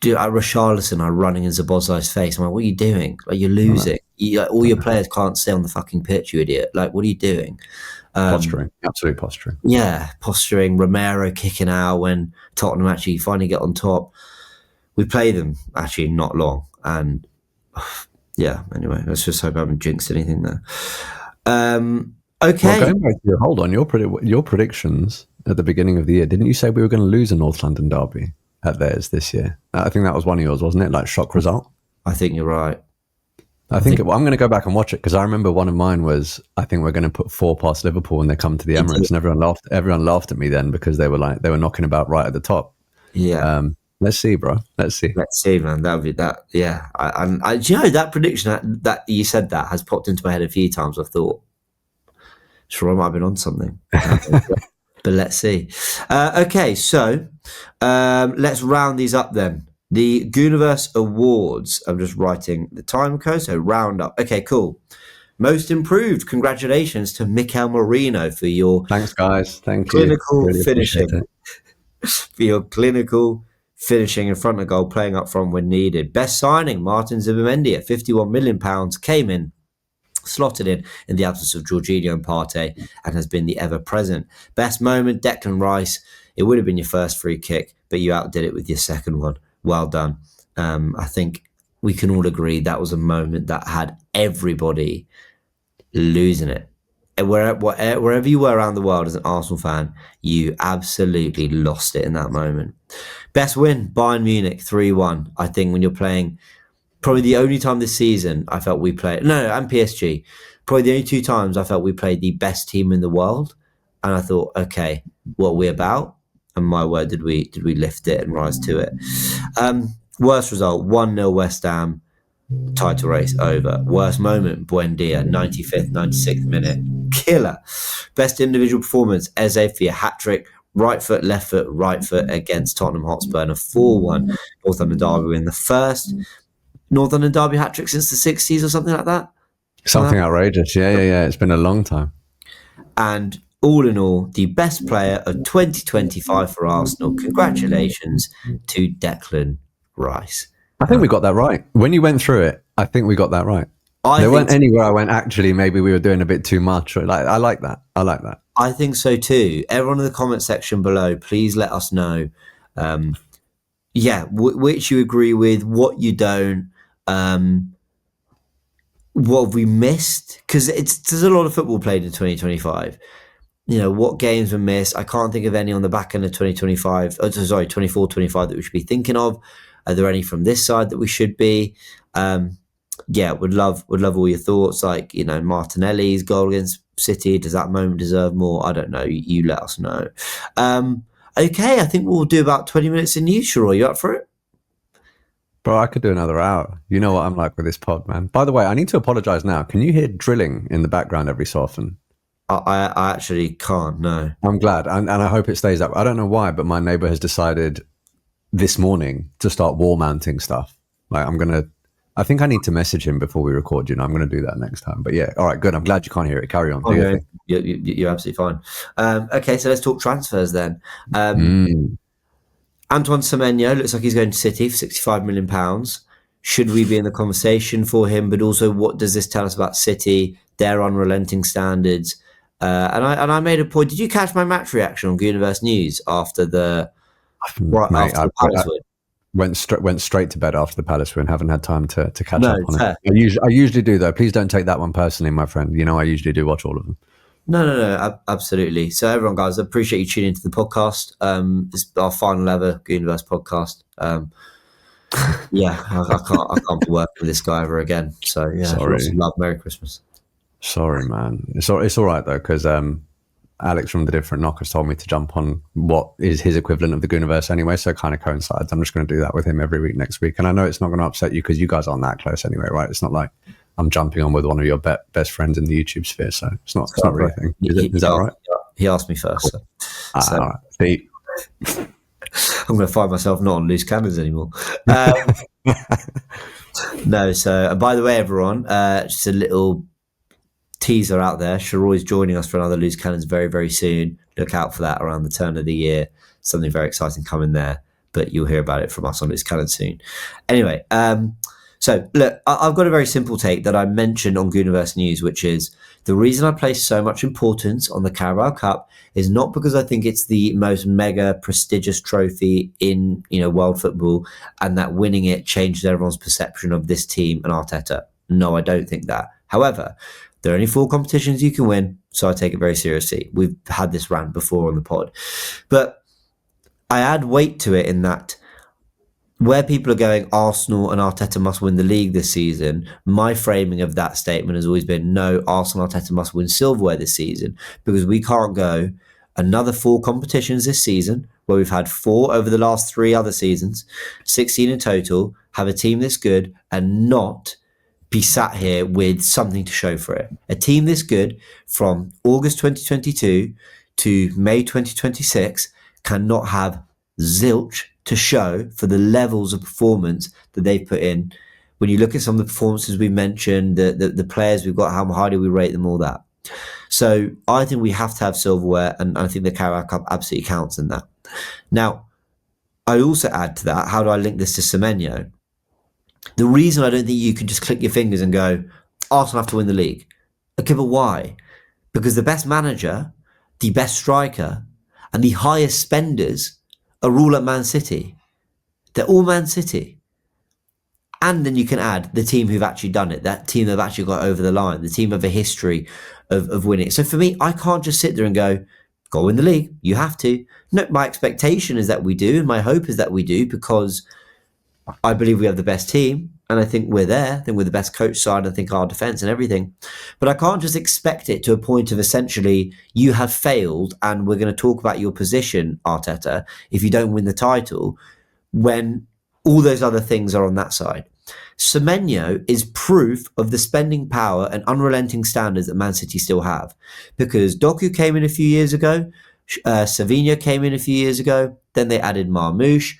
Speaker 1: Dude, Richarlison are running in Szoboszlai's face. I'm like, what are you doing? Like, you're losing. All your players can't stay on the fucking pitch, you idiot. Like, what are you doing?
Speaker 2: Posturing. Absolute posturing.
Speaker 1: Yeah, posturing. Romero kicking out when Tottenham actually finally get on top. We play them actually not long. And yeah, anyway, let's just hope I haven't jinxed anything there. Okay.
Speaker 2: Well, going back to hold on, your predictions at the beginning of the year, didn't you say we were going to lose a North London derby at theirs this year? I think that was one of yours, wasn't it? Like shock result?
Speaker 1: I think you're right.
Speaker 2: I'm going to go back and watch it because I remember one of mine was, I think we're going to put 4 past Liverpool when they come to the Emirates, and everyone laughed at me then because they were knocking about right at the top.
Speaker 1: Yeah.
Speaker 2: Let's see, bro. Let's see, man.
Speaker 1: That would be that. Yeah. I do you know that prediction that you said that has popped into my head a few times. I've thought, sure, I might have been on something. But let's see. Okay, so let's round these up then. The Goonerverse Awards. I'm just writing the time code, so round up. Okay, cool. Most improved. Congratulations to Mikel Merino for your
Speaker 2: thanks, guys. Thank you.
Speaker 1: Clinical really finishing. For your clinical finishing in front of goal, playing up front when needed. Best signing, Martin Zubimendi at £51 million came in. Slotted in the absence of Jorginho and Partey and has been the ever-present. Best moment, Declan Rice. It would have been your first free kick, but you outdid it with your second one. Well done. I think we can all agree that was a moment that had everybody losing it. And wherever you were around the world as an Arsenal fan, you absolutely lost it in that moment. Best win, Bayern Munich 3-1. I think when you're playing... Probably the only time this season I felt we played... No, and PSG. Probably the only 2 times I felt we played the best team in the world. And I thought, okay, what are we about? And my word, did we lift it and rise to it. Worst result, 1-0 West Ham. Title race over. Worst moment, Buendia, 95th, 96th minute. Killer. Best individual performance, Eze for your hat-trick. Right foot, left foot, right foot against Tottenham Hotspur and a 4-1 North London derby win. The first... North London derby hat-trick since the 60s or something like that?
Speaker 2: Something outrageous. Yeah. It's been a long time.
Speaker 1: And all in all, the best player of 2025 for Arsenal. Congratulations to Declan Rice.
Speaker 2: I think we got that right. When you went through it, I think we got that right. There weren't anywhere I went, actually, maybe we were doing a bit too much. I like that.
Speaker 1: I think so too. Everyone in the comment section below, please let us know. Which you agree with, what you don't. What have we missed? Because there's a lot of football played in 2025. You know, what games were missed? I can't think of any on the back end of 24, 25 that we should be thinking of. Are there any from this side that we should be? Would love all your thoughts. Like, you know, Martinelli's goal against City, does that moment deserve more? I don't know. You let us know. Okay, I think we'll do about 20 minutes in news, Sheroy. You up for it?
Speaker 2: Bro, I could do another hour. You know what I'm like with this pod, man. By the way, I need to apologize now. Can you hear drilling in the background every so often?
Speaker 1: I actually can't. No.
Speaker 2: I'm glad, and I hope it stays up. I don't know why, but my neighbor has decided this morning to start wall mounting stuff. Like I think I need to message him before we record. I'm going to do that next time. But yeah, all right, good. I'm glad you can't hear it. Carry on. Do your thing.
Speaker 1: You're absolutely fine. Okay, so let's talk transfers then. Antoine Semenyo looks like he's going to City for £65 million. Should we be in the conversation for him? But also, what does this tell us about City, their unrelenting standards? And I made a point. Did you catch my match reaction on Goonerverse News after the Palace win?
Speaker 2: Went straight to bed after the Palace win. Haven't had time to catch up on
Speaker 1: fair.
Speaker 2: it. I usually do though. Please don't take that one personally, my friend. I usually do watch all of them.
Speaker 1: No, absolutely. So everyone, guys, I appreciate you tuning into the podcast. It's our final ever Goonerverse podcast. Yeah, I can't be working with this guy ever again. So yeah,
Speaker 2: sorry.
Speaker 1: Love, Merry Christmas.
Speaker 2: Sorry, man. It's all right though, because Alex from the Different Knockers told me to jump on what is his equivalent of the Goonerverse anyway, so it kind of coincides. I'm just going to do that with him every week next week. And I know it's not going to upset you because you guys aren't that close anyway, right? It's not like I'm jumping on with one of your best friends in the YouTube sphere, so it's not really a thing. Is that all right?
Speaker 1: He asked me first. So.
Speaker 2: All right. See?
Speaker 1: I'm going to find myself not on loose cannons anymore. No, so by the way, everyone, just a little teaser out there. Sheroy's joining us for another Loose Cannons very, very soon. Look out for that around the turn of the year. Something very exciting coming there, but you'll hear about it from us on Loose Cannons soon. Anyway, so look, I've got a very simple take that I mentioned on Goonerverse News, which is the reason I place so much importance on the Carabao Cup is not because I think it's the most mega prestigious trophy in world football and that winning it changes everyone's perception of this team and Arteta. No, I don't think that. However, there are only 4 competitions you can win, so I take it very seriously. We've had this rant before on the pod. But I add weight to it in that where people are going, Arsenal and Arteta must win the league this season, my framing of that statement has always been, no, Arsenal and Arteta must win silverware this season, because we can't go another 4 competitions this season, where we've had 4 over the last 3 other seasons, 16 in total, have a team this good and not be sat here with something to show for it. A team this good from August 2022 to May 2026 cannot have zilch to show for the levels of performance that they've put in. When you look at some of the performances we mentioned, the players we've got, how highly we rate them, all that. So I think we have to have silverware, and I think the Carabao Cup absolutely counts in that. Now, I also add to that, how do I link this to Semenyo? The reason I don't think you can just click your fingers and go, Arsenal have to win the league. Okay, but why? Because the best manager, the best striker, and the highest spenders are all at Man City. They're all Man City. And then you can add the team who've actually done it, that team that have actually got over the line, the team of a history of winning. So for me, I can't just sit there and go win the league. You have to. No, my expectation is that we do, and my hope is that we do, because I believe we have the best team, and I think we're there. I think we're the best coach side. I think our defence and everything. But I can't just expect it to a point of essentially you have failed and we're going to talk about your position, Arteta, if you don't win the title, when all those other things are on that side. Semenyo is proof of the spending power and unrelenting standards that Man City still have. Because Doku came in a few years ago, Semenyo came in a few years ago, then they added Marmoush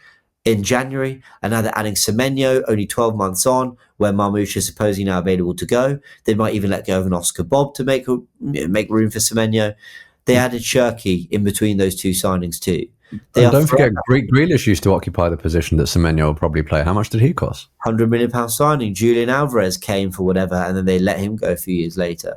Speaker 1: in January, and now they're adding Semenyo only 12 months on, where Marmoush is supposedly now available to go. They might even let go of an Oscar Bob to make room for Semenyo. They added Shirky in between those 2 signings too.
Speaker 2: And don't forget, Grealish used to occupy the position that Semenyo will probably play. How much did he cost?
Speaker 1: £100 million signing. Julian Alvarez came for whatever, and then they let him go a few years later.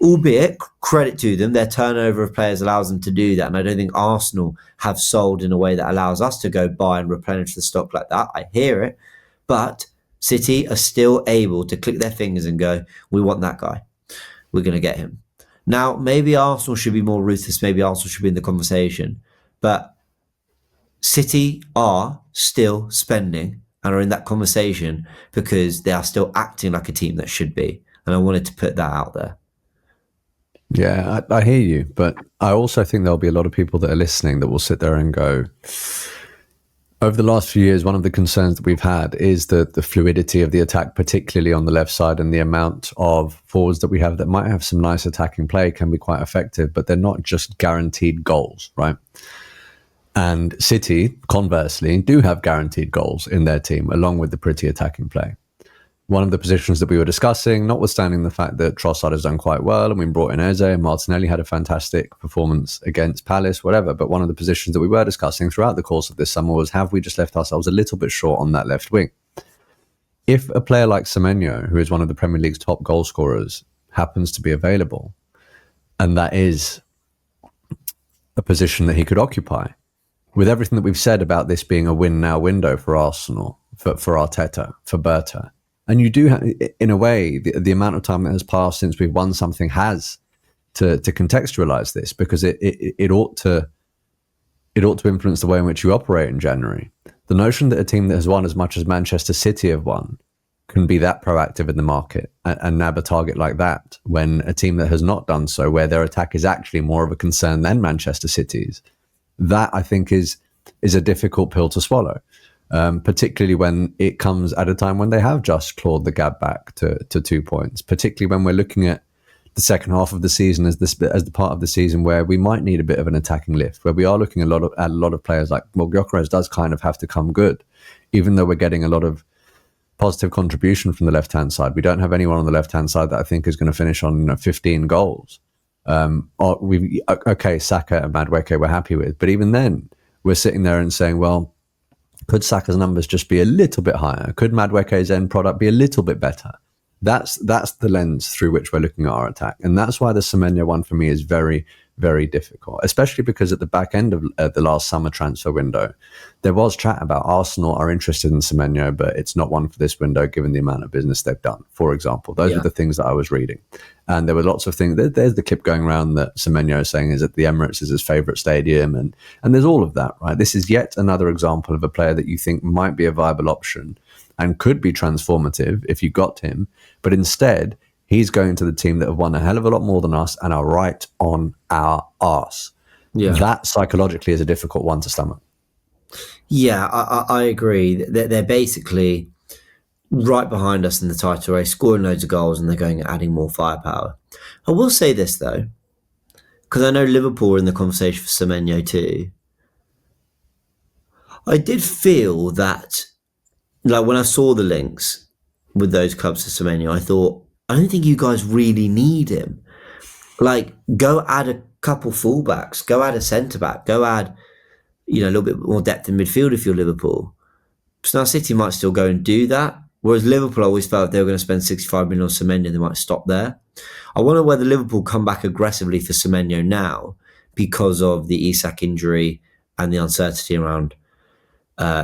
Speaker 1: Albeit, credit to them, their turnover of players allows them to do that. And I don't think Arsenal have sold in a way that allows us to go buy and replenish the stock like that. I hear it. But City are still able to click their fingers and go, we want that guy. We're going to get him. Now, maybe Arsenal should be more ruthless. Maybe Arsenal should be in the conversation. But City are still spending and are in that conversation because they are still acting like a team that should be. And I wanted to put that out there.
Speaker 2: Yeah, I hear you, but I also think there'll be a lot of people that are listening that will sit there and go, Over the last few years, one of the concerns that we've had is the fluidity of the attack, particularly on the left side, and the amount of forwards that we have that might have some nice attacking play, can be quite effective, but they're not just guaranteed goals, right? And City, conversely, do have guaranteed goals in their team, along with the pretty attacking play. One of the positions that we were discussing, notwithstanding the fact that Trossard has done quite well, and we brought in Eze, and Martinelli had a fantastic performance against Palace, whatever, but one of the positions that we were discussing throughout the course of this summer was, have we just left ourselves a little bit short on that left wing? If a player like Semenyo, who is one of the Premier League's top goal scorers, happens to be available, and that is a position that he could occupy, with everything that we've said about this being a win-now window for Arsenal, for Arteta, for Berta, and you do have, in a way, the amount of time that has passed since we've won something has to contextualize this, because it ought to influence the way in which you operate in January. The notion that a team that has won as much as Manchester City have won can be that proactive in the market and nab a target like that, when a team that has not done so, where their attack is actually more of a concern than Manchester City's, that I think is a difficult pill to swallow. Particularly when it comes at a time when they have just clawed the gap back to 2 points, particularly when we're looking at the second half of the season as the part of the season where we might need a bit of an attacking lift, where we are looking at a lot of players like, well, Gyökeres does kind of have to come good, even though we're getting a lot of positive contribution from the left-hand side. We don't have anyone on the left-hand side that I think is going to finish on 15 goals. Saka and Madueke we're happy with, but even then we're sitting there and saying, well, could Saka's numbers just be a little bit higher? Could Madueke's end product be a little bit better? That's the lens through which we're looking at our attack. And that's why the Semenyo one for me is very, very difficult, especially because at the back end of the last summer transfer window, there was chat about Arsenal are interested in Semenyo, but it's not one for this window given the amount of business they've done, for example. Those are the things that I was reading. And there were lots of things. There's the clip going around that Semenyo is saying is that the Emirates is his favourite stadium. And there's all of that, right? This is yet another example of a player that you think might be a viable option and could be transformative if you got him. But instead, he's going to the team that have won a hell of a lot more than us and are right on our arse. Yeah. That psychologically is a difficult one to stomach.
Speaker 1: Yeah, I agree. They're basically right behind us in the title race, scoring loads of goals, and they're going and adding more firepower. I will say this, though, because I know Liverpool are in the conversation for Semenyo too. I did feel that, like, when I saw the links with those clubs to Semenyo, I thought, I don't think you guys really need him. Like, go add a couple fullbacks, go add a centre-back, go add, a little bit more depth in midfield if you're Liverpool. So now City might still go and do that. Whereas Liverpool always felt if they were going to spend 65 million on Semenyo, they might stop there. I wonder whether Liverpool come back aggressively for Semenyo now because of the Isak injury and the uncertainty around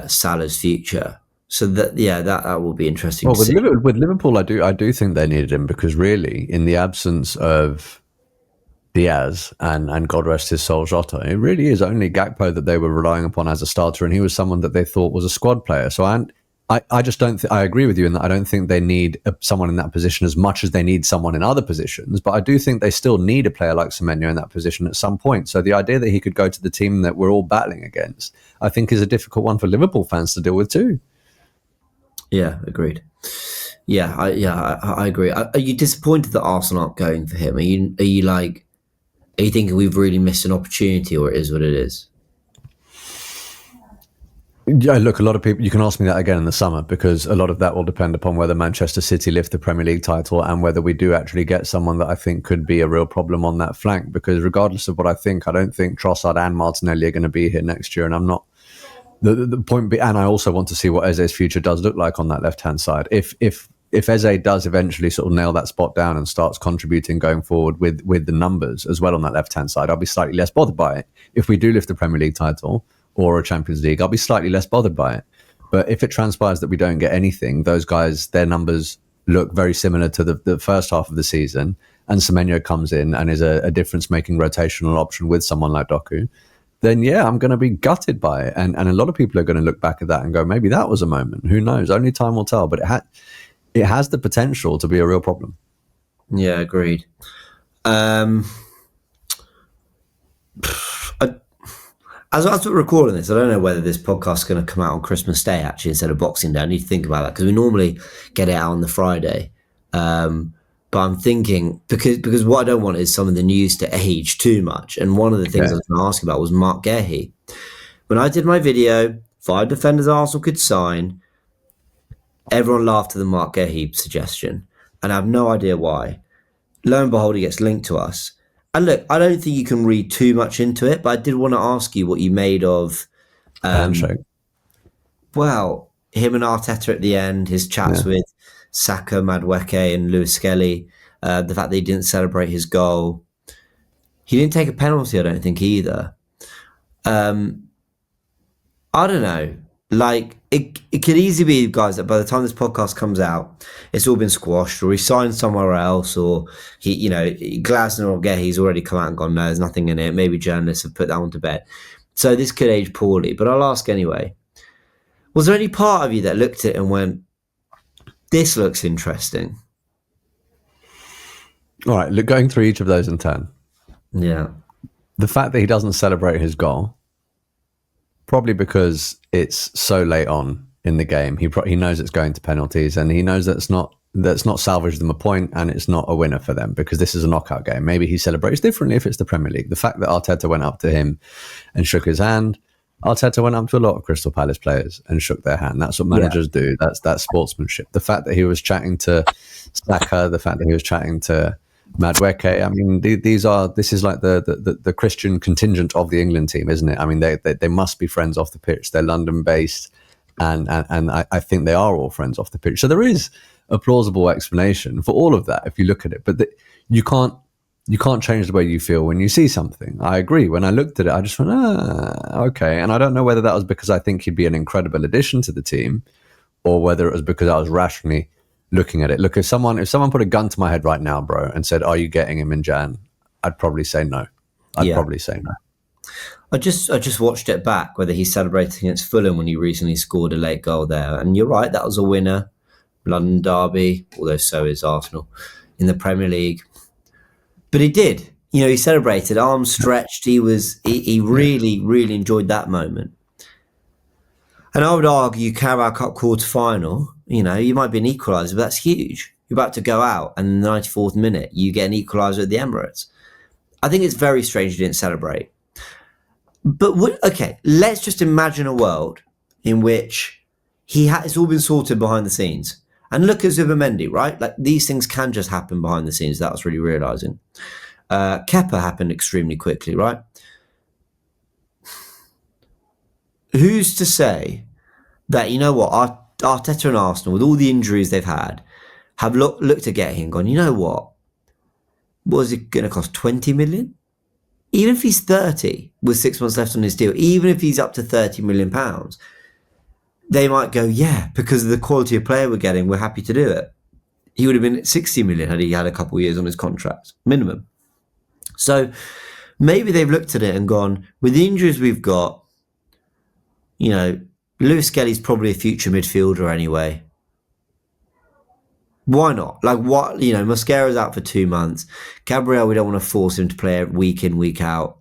Speaker 1: Salah's future. So that will be interesting.
Speaker 2: Well, with Liverpool, I do think they needed him, because really, in the absence of Diaz and God rest his soul, Jota, it really is only Gakpo that they were relying upon as a starter, and he was someone that they thought was a squad player. So I just don't. I agree with you in that I don't think they need someone in that position as much as they need someone in other positions. But I do think they still need a player like Semenyo in that position at some point. So the idea that he could go to the team that we're all battling against, I think, is a difficult one for Liverpool fans to deal with too.
Speaker 1: Yeah, agreed. I agree. Are you disappointed that Arsenal aren't going for him? Are you thinking we've really missed an opportunity, or it is what it is?
Speaker 2: Yeah, look, a lot of people, you can ask me that again in the summer, because a lot of that will depend upon whether Manchester City lift the Premier League title and whether we do actually get someone that I think could be a real problem on that flank. Because regardless of what I don't think Trossard and Martinelli are going to be here next year. And I'm not, the point and I also want to see what Eze's future does look like on that left-hand side. If Eze does eventually sort of nail that spot down and starts contributing going forward with the numbers as well on that left-hand side, I'll be slightly less bothered by it. If we do lift the Premier League title or a Champions League, I'll be slightly less bothered by it. But if it transpires that we don't get anything, those guys, their numbers look very similar to the first half of the season, and Semenyo comes in and is a difference-making rotational option with someone like Doku, then yeah, I'm going to be gutted by it. And a lot of people are going to look back at that and go, maybe that was a moment. Who knows? Only time will tell. But it has the potential to be a real problem.
Speaker 1: Yeah, agreed. as we're recording this, I don't know whether this podcast is going to come out on Christmas Day actually instead of Boxing Day. I need to think about that because we normally get it out on the Friday. But I'm thinking because what I don't want is some of the news to age too much. And one of the things I was going to ask about was Mark Guehi. When I did my video, 5 defenders Arsenal could sign, everyone laughed at the Mark Guehi suggestion, and I have no idea why. Lo and behold, he gets linked to us. And look, I don't think you can read too much into it, but I did want to ask you what you made of well, him and Arteta at the end, his chats with Saka, Madueke and Lewis Skelly, the fact that he didn't celebrate his goal. He didn't take a penalty, I don't think, either. I don't know. Like, it could easily be, guys, that by the time this podcast comes out, it's all been squashed, or he signed somewhere else, or he, Glasner or Guehi's already come out and gone, no, there's nothing in it. Maybe journalists have put that one to bed. So this could age poorly, but I'll ask anyway. Was there any part of you that looked at it and went, this looks interesting?
Speaker 2: All right, look, going through each of those in turn.
Speaker 1: Yeah.
Speaker 2: The fact that he doesn't celebrate his goal, probably because it's so late on in the game. He knows it's going to penalties, and he knows that's not salvaged them a point, and it's not a winner for them because this is a knockout game. Maybe he celebrates differently if it's the Premier League. The fact that Arteta went up to him and shook his hand, Arteta went up to a lot of Crystal Palace players and shook their hand. That's what managers do. That's sportsmanship. The fact that he was chatting to Saka, the fact that he was chatting to Madueke, I mean, this is like the Christian contingent of the England team, isn't it? I mean, they must be friends off the pitch. They're London based, and I think they are all friends off the pitch. So there is a plausible explanation for all of that if you look at it. But you can't change the way you feel when you see something. I agree. When I looked at it, I just went, okay. And I don't know whether that was because I think he'd be an incredible addition to the team, or whether it was because I was rationally looking at it. Look, if someone put a gun to my head right now, bro, and said, "Are you getting him in Jan?" I'd probably say no. Probably say no.
Speaker 1: I just watched it back, whether he's celebrating against Fulham when he recently scored a late goal there. And you're right, that was a winner. London derby, although so is Arsenal in the Premier League. But he did. He celebrated, arms stretched. He really, really enjoyed that moment. And I would argue Carabao Cup quarter-final, you might be an equaliser, but that's huge. You're about to go out, and in the 94th minute, you get an equaliser at the Emirates. I think it's very strange he didn't celebrate. But, okay, let's just imagine a world in which it's all been sorted behind the scenes. And look at Zubimendi, right? Like, these things can just happen behind the scenes. That was really realising. Kepa happened extremely quickly, right? Who's to say that, Arteta and Arsenal, with all the injuries they've had, have looked at Guehi and gone, you know what is it going to cost, 20 million? Even if he's 30 with 6 months left on his deal, even if he's up to 30 million pounds, they might go, yeah, because of the quality of player we're getting, we're happy to do it. He would have been at 60 million had he had a couple of years on his contract, minimum. So maybe they've looked at it and gone, with the injuries we've got, Lewis Skelly's probably a future midfielder anyway. Why not? Like, what? Mosquera's out for 2 months. Gabriel, we don't want to force him to play week in, week out.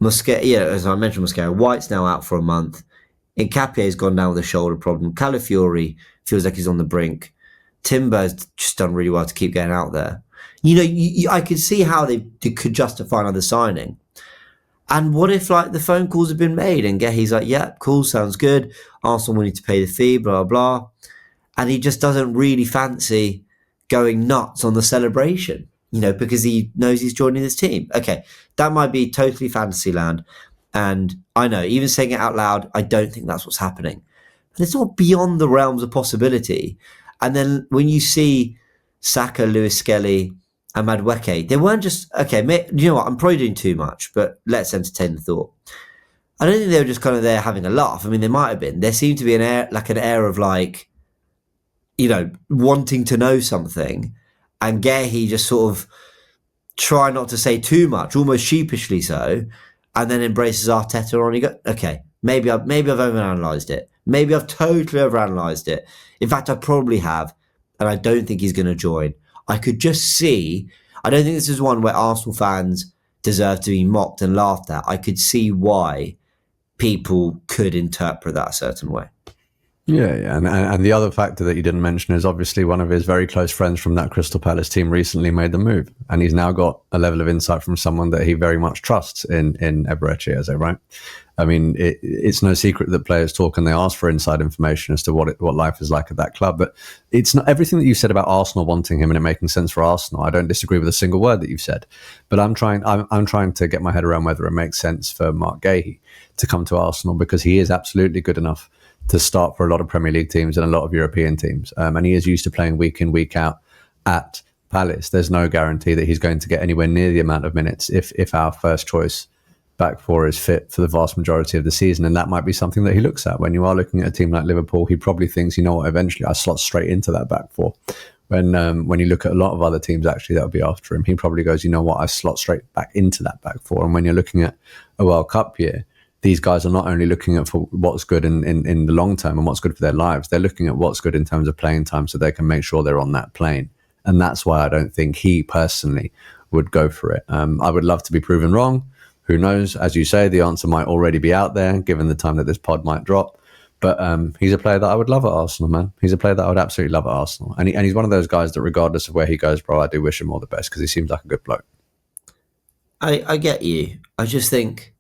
Speaker 1: As I mentioned, Mosquera. White's now out for a month. Nkapie's gone down with a shoulder problem. Calafiori feels like he's on the brink. Timber's just done really well to keep getting out there. I could see how they could justify another signing. And what if, the phone calls have been made and Guehi's like, yeah, cool, sounds good. Arsenal will need to pay the fee, blah, blah, blah. And he just doesn't really fancy going nuts on the celebration, because he knows he's joining this team. Okay, that might be totally fantasy land. And I know, even saying it out loud, I don't think that's what's happening. But it's not beyond the realms of possibility. And then when you see Saka, Lewis Skelly, and Madueke, they weren't just, okay, you know what, I'm probably doing too much, but let's entertain the thought. I don't think they were just kind of there having a laugh. I mean, they might have been. There seemed to be an air of wanting to know something, and Guehi just sort of try not to say too much, almost sheepishly so, and then embraces Arteta on. You go, okay, maybe I've overanalyzed it. Maybe I've totally overanalyzed it. In fact, I probably have, and I don't think he's going to join. I could just see. I don't think this is one where Arsenal fans deserve to be mocked and laughed at, I could see why people could interpret that a certain way.
Speaker 2: Yeah. And the other factor that you didn't mention is obviously one of his very close friends from that Crystal Palace team recently made the move, and he's now got a level of insight from someone that he very much trusts in Emirates, right? I mean, it's no secret that players talk and they ask for inside information as to what life is like at that club. But it's not everything that you said about Arsenal wanting him and it making sense for Arsenal. I don't disagree with a single word that you've said, but I'm trying to get my head around whether it makes sense for Mark Guehi to come to Arsenal, because he is absolutely good enough to start for a lot of Premier League teams and a lot of European teams. And he is used to playing week in, week out at Palace. There's no guarantee that he's going to get anywhere near the amount of minutes if our first choice back four is fit for the vast majority of the season. And that might be something that he looks at. When you are looking at a team like Liverpool, he probably thinks, you know what, eventually I slot straight into that back four. When you look at a lot of other teams, actually, that would be after him. He probably goes, you know what, I slot straight back into that back four. And when you're looking at a World Cup year, these guys are not only looking at for what's good in the long term and what's good for their lives, they're looking at what's good in terms of playing time so they can make sure they're on that plane. And that's why I don't think he personally would go for it. I would love to be proven wrong. Who knows? As you say, the answer might already be out there, given the time that this pod might drop. But he's a player that I would love at Arsenal, man. He's a player that I would absolutely love at Arsenal. And he's one of those guys that regardless of where he goes, bro, I do wish him all the best because he seems like a good bloke.
Speaker 1: I get you. I just think...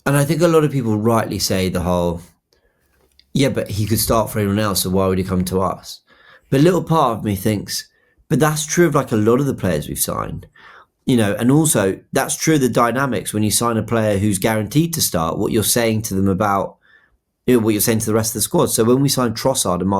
Speaker 1: And I think a lot of people rightly say the whole, yeah, but he could start for anyone else, so why would he come to us? But a little part of me thinks, but that's true of like a lot of the players we've signed, you know, and also that's true of the dynamics when you sign a player who's guaranteed to start, what you're saying to them about, you know, what you're saying to the rest of the squad. So when we signed Trossard and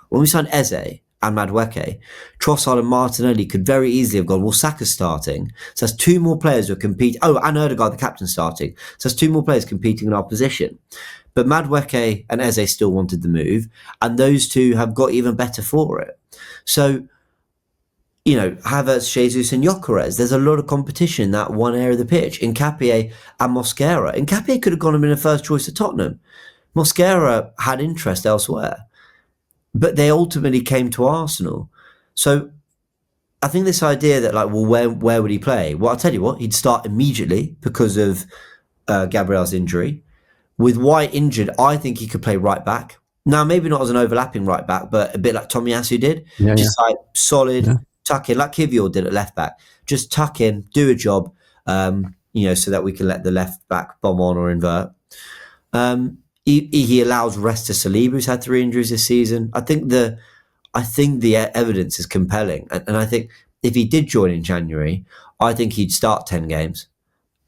Speaker 1: when we signed Eze and Madueke, Trossard and Martinelli could very easily have gone, well, Saka's starting. So that's two more players who are competing. Oh, and Odegaard, the captain, starting. So that's two more players competing in our position. But Madueke and Eze still wanted the move, and those two have got even better for it. So, you know, Havertz, Jesus and Gyökeres, there's a lot of competition in that one area of the pitch. Nketiah and Mosquera. Nketiah could have gone and been a first choice at Tottenham. Mosquera had interest elsewhere. But they ultimately came to Arsenal. So I think this idea that like, well, where would he play? Well, I'll tell you what, he'd start immediately because of Gabriel's injury. With White injured, I think he could play right back. Now, maybe not as an overlapping right back, but a bit like Tomiyasu did. Like solid, tuck in, like Kivior did at left back. Just tuck in, do a job, you know, so that we can let the left back bomb on or invert. He allows rest to Saliba, who's had 3 injuries this season. I think the evidence is compelling, and I think if he did join in January, I think he'd start 10 games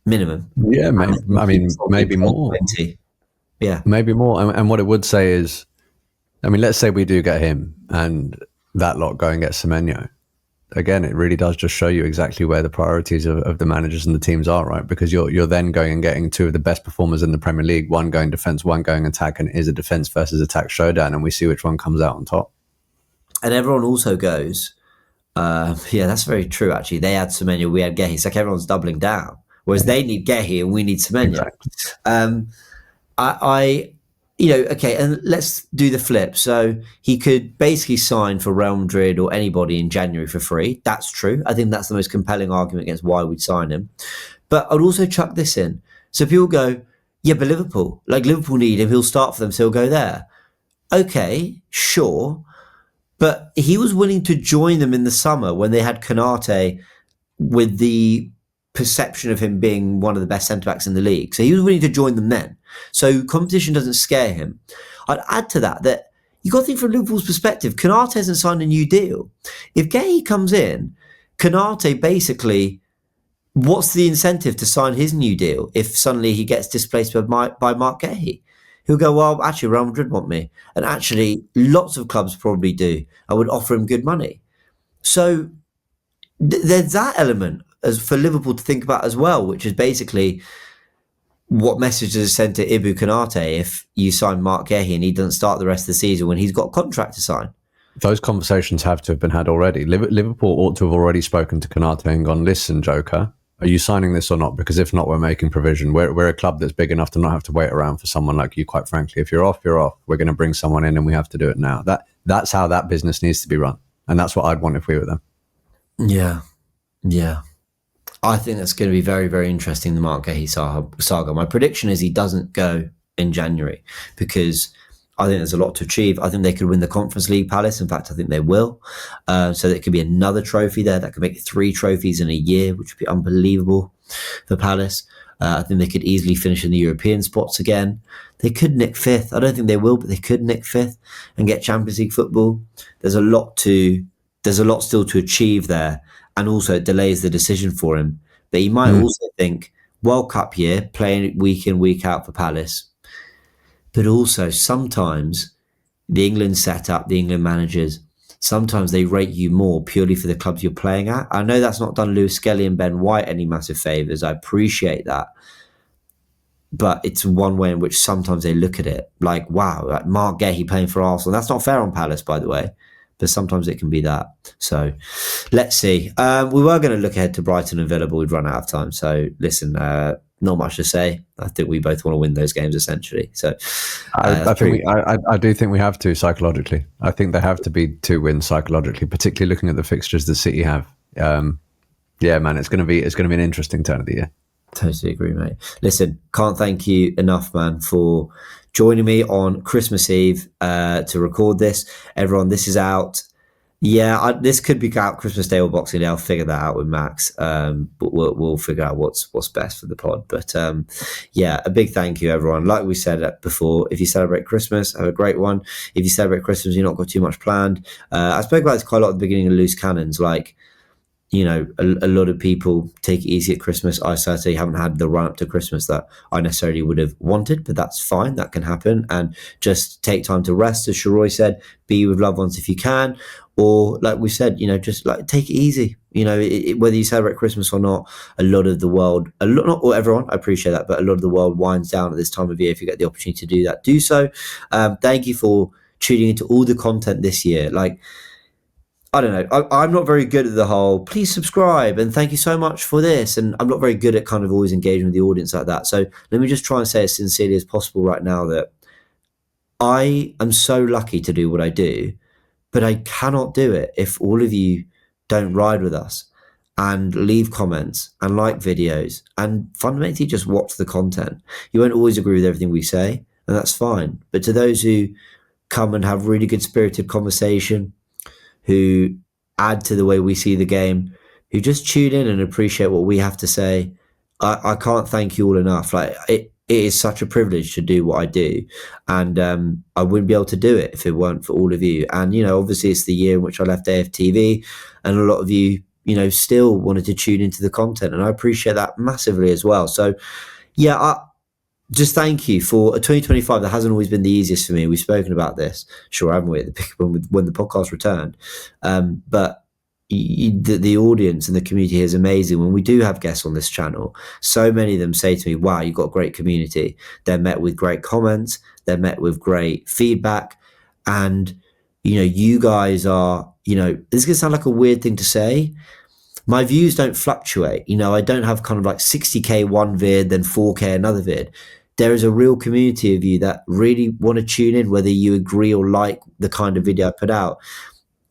Speaker 1: minimum.
Speaker 2: Yeah, maybe more.
Speaker 1: 20. Yeah,
Speaker 2: maybe more. And what it would say is, I mean, let's say we do get him, and that lot go and get Semenyo. Again, it really does just show you exactly where the priorities of the managers and the teams are, right? Because you're then going and getting two of the best performers in the Premier League, one going defence, one going attack, and it is a defence versus attack showdown, and we see which one comes out on top.
Speaker 1: And everyone also goes, yeah, that's very true, actually. They had Semenyo, we had Guehi. It's like everyone's doubling down, whereas they need Guehi and we need Semenyo. Exactly. You know, okay, and let's do the flip. So he could basically sign for Real Madrid or anybody in January for free. That's true. I think that's the most compelling argument against why we'd sign him. But I'd also chuck this in. So people go, yeah, but Liverpool need him. He'll start for them, so he'll go there. Okay, sure. But he was willing to join them in the summer when they had Konate with the perception of him being one of the best centre-backs in the league. So he was willing to join them then. So competition doesn't scare him. I'd add to that you got to think from Liverpool's perspective, Konate hasn't signed a new deal. If Guehi comes in, Konate basically, what's the incentive to sign his new deal if suddenly he gets displaced by Mark Guehi? He'll go, well, actually, Real Madrid want me. And actually, lots of clubs probably do. I would offer him good money. So there's that element as for Liverpool to think about as well, which is basically what message does it send to Ibu Konate if you sign Mark Guehi and he doesn't start the rest of the season when he's got a contract to sign?
Speaker 2: Those conversations have to have been had already. Liverpool ought to have already spoken to Konate and gone, listen, Joker, are you signing this or not? Because if not, we're making provision. We're a club that's big enough to not have to wait around for someone like you, quite frankly. If you're off, you're off. We're going to bring someone in and we have to do it now. That's how that business needs to be run. And that's what I'd want if we were them.
Speaker 1: Yeah. Yeah. I think that's going to be very, very interesting, the Mark Guehi saga. My prediction is he doesn't go in January because I think there's a lot to achieve. I think they could win the Conference League, Palace. In fact, I think they will. So there could be another trophy there. That could make 3 trophies in a year, which would be unbelievable for Palace. I think they could easily finish in the European spots again. They could nick 5th. I don't think they will, but they could nick 5th and get Champions League football. There's a lot still to achieve there. And also it delays the decision for him. But he might also think, World Cup year, playing week in, week out for Palace. But also sometimes the England setup, the England managers, sometimes they rate you more purely for the clubs you're playing at. I know that's not done Lewis Skelly and Ben White any massive favours. I appreciate that. But it's one way in which sometimes they look at it like, wow, like Mark Guehi playing for Arsenal. That's not fair on Palace, by the way. But sometimes it can be that. So let's see. We were going to look ahead to Brighton and Villa, but we'd run out of time. So listen, not much to say. I think we both want to win those games essentially. So
Speaker 2: I do think we have to psychologically. I think there have to be 2 wins psychologically, particularly looking at the fixtures the City have. Yeah, man, it's going to be an interesting turn of the year.
Speaker 1: Totally agree, mate. Listen, can't thank you enough, man, for joining me on Christmas Eve to record this. Everyone, this is out. Yeah, this could be out Christmas Day or Boxing Day. I'll figure that out with Max. But we'll figure out what's best for the pod. But yeah, a big thank you, everyone. Like we said before, if you celebrate Christmas, have a great one. If you celebrate Christmas, you've not got too much planned. I spoke about this quite a lot at the beginning of Loose Cannons. Like, you know, a lot of people take it easy at Christmas. I certainly haven't had the run up to Christmas that I necessarily would have wanted, but that's fine. That can happen. And just take time to rest, as Sheroy said, be with loved ones if you can. Or like we said, you know, just like take it easy. You know, whether you celebrate Christmas or not, a lot of the world, not all, everyone, I appreciate that, but a lot of the world winds down at this time of year. If you get the opportunity to do that, do so. Thank you for tuning into all the content this year. Like, I don't know. I'm not very good at the whole, please subscribe and thank you so much for this. And I'm not very good at kind of always engaging with the audience like that. So let me just try and say as sincerely as possible right now that I am so lucky to do what I do, but I cannot do it if all of you don't ride with us and leave comments and like videos and fundamentally just watch the content. You won't always agree with everything we say, and that's fine. But to those who come and have really good spirited conversation, who add to the way we see the game, who just tune in and appreciate what we have to say, I can't thank you all enough. Like it is such a privilege to do what I do, and I wouldn't be able to do it if it weren't for all of you. And you know, obviously, it's the year in which I left AFTV, and a lot of you, you know, still wanted to tune into the content, and I appreciate that massively as well. So, yeah, just thank you for a 2025 that hasn't always been the easiest for me. We've spoken about this, sure, haven't we, when the podcast returned? But the audience and the community is amazing. When we do have guests on this channel, so many of them say to me, wow, you've got a great community. They're met with great comments. They're met with great feedback. And, you know, you guys are, you know, this is going to sound like a weird thing to say. My views don't fluctuate. You know, I don't have kind of like 60K one vid, then 4K another vid. There is a real community of you that really want to tune in, whether you agree or like the kind of video I put out.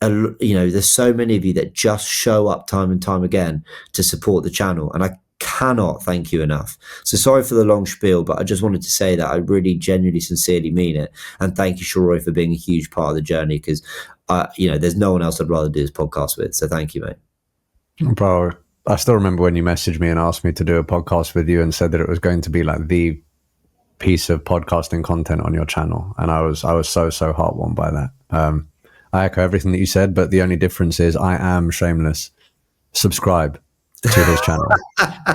Speaker 1: You know, there's so many of you that just show up time and time again to support the channel. And I cannot thank you enough. So sorry for the long spiel, but I just wanted to say that I really genuinely, sincerely mean it. And thank you, Sheroy, for being a huge part of the journey, because, you know, there's no one else I'd rather do this podcast with. So thank you, mate.
Speaker 2: Bro, I still remember when you messaged me and asked me to do a podcast with you and said that it was going to be like the piece of podcasting content on your channel, and I was so heartwarmed by that. I echo everything that you said, but the only difference is I am shameless. Subscribe to his channel,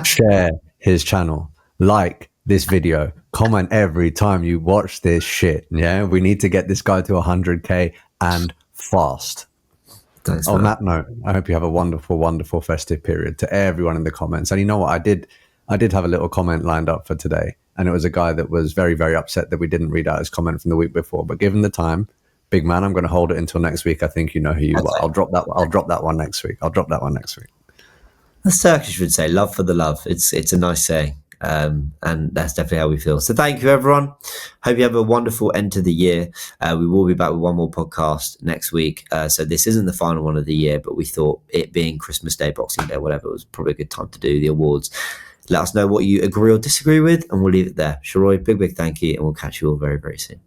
Speaker 2: share his channel, like this video, comment every time you watch this shit. Yeah, we need to get this guy to 100K and fast.
Speaker 1: Thanks,
Speaker 2: on that note, I hope you have a wonderful festive period. To everyone in the comments, and you know what, I did have a little comment lined up for today. And it was a guy that was very, very upset that we didn't read out his comment from the week before. But given the time, big man, I'm going to hold it until next week. I think you know who you are. I'll drop that one next week.
Speaker 1: The Turkish would say, love for the love. It's a nice saying. And that's definitely how we feel. So thank you, everyone. Hope you have a wonderful end to the year. We will be back with one more podcast next week. So this isn't the final one of the year, but we thought it being Christmas Day, Boxing Day, whatever, was probably a good time to do the awards. Let us know what you agree or disagree with, and we'll leave it there. Sheroy, big thank you, and we'll catch you all very, very soon.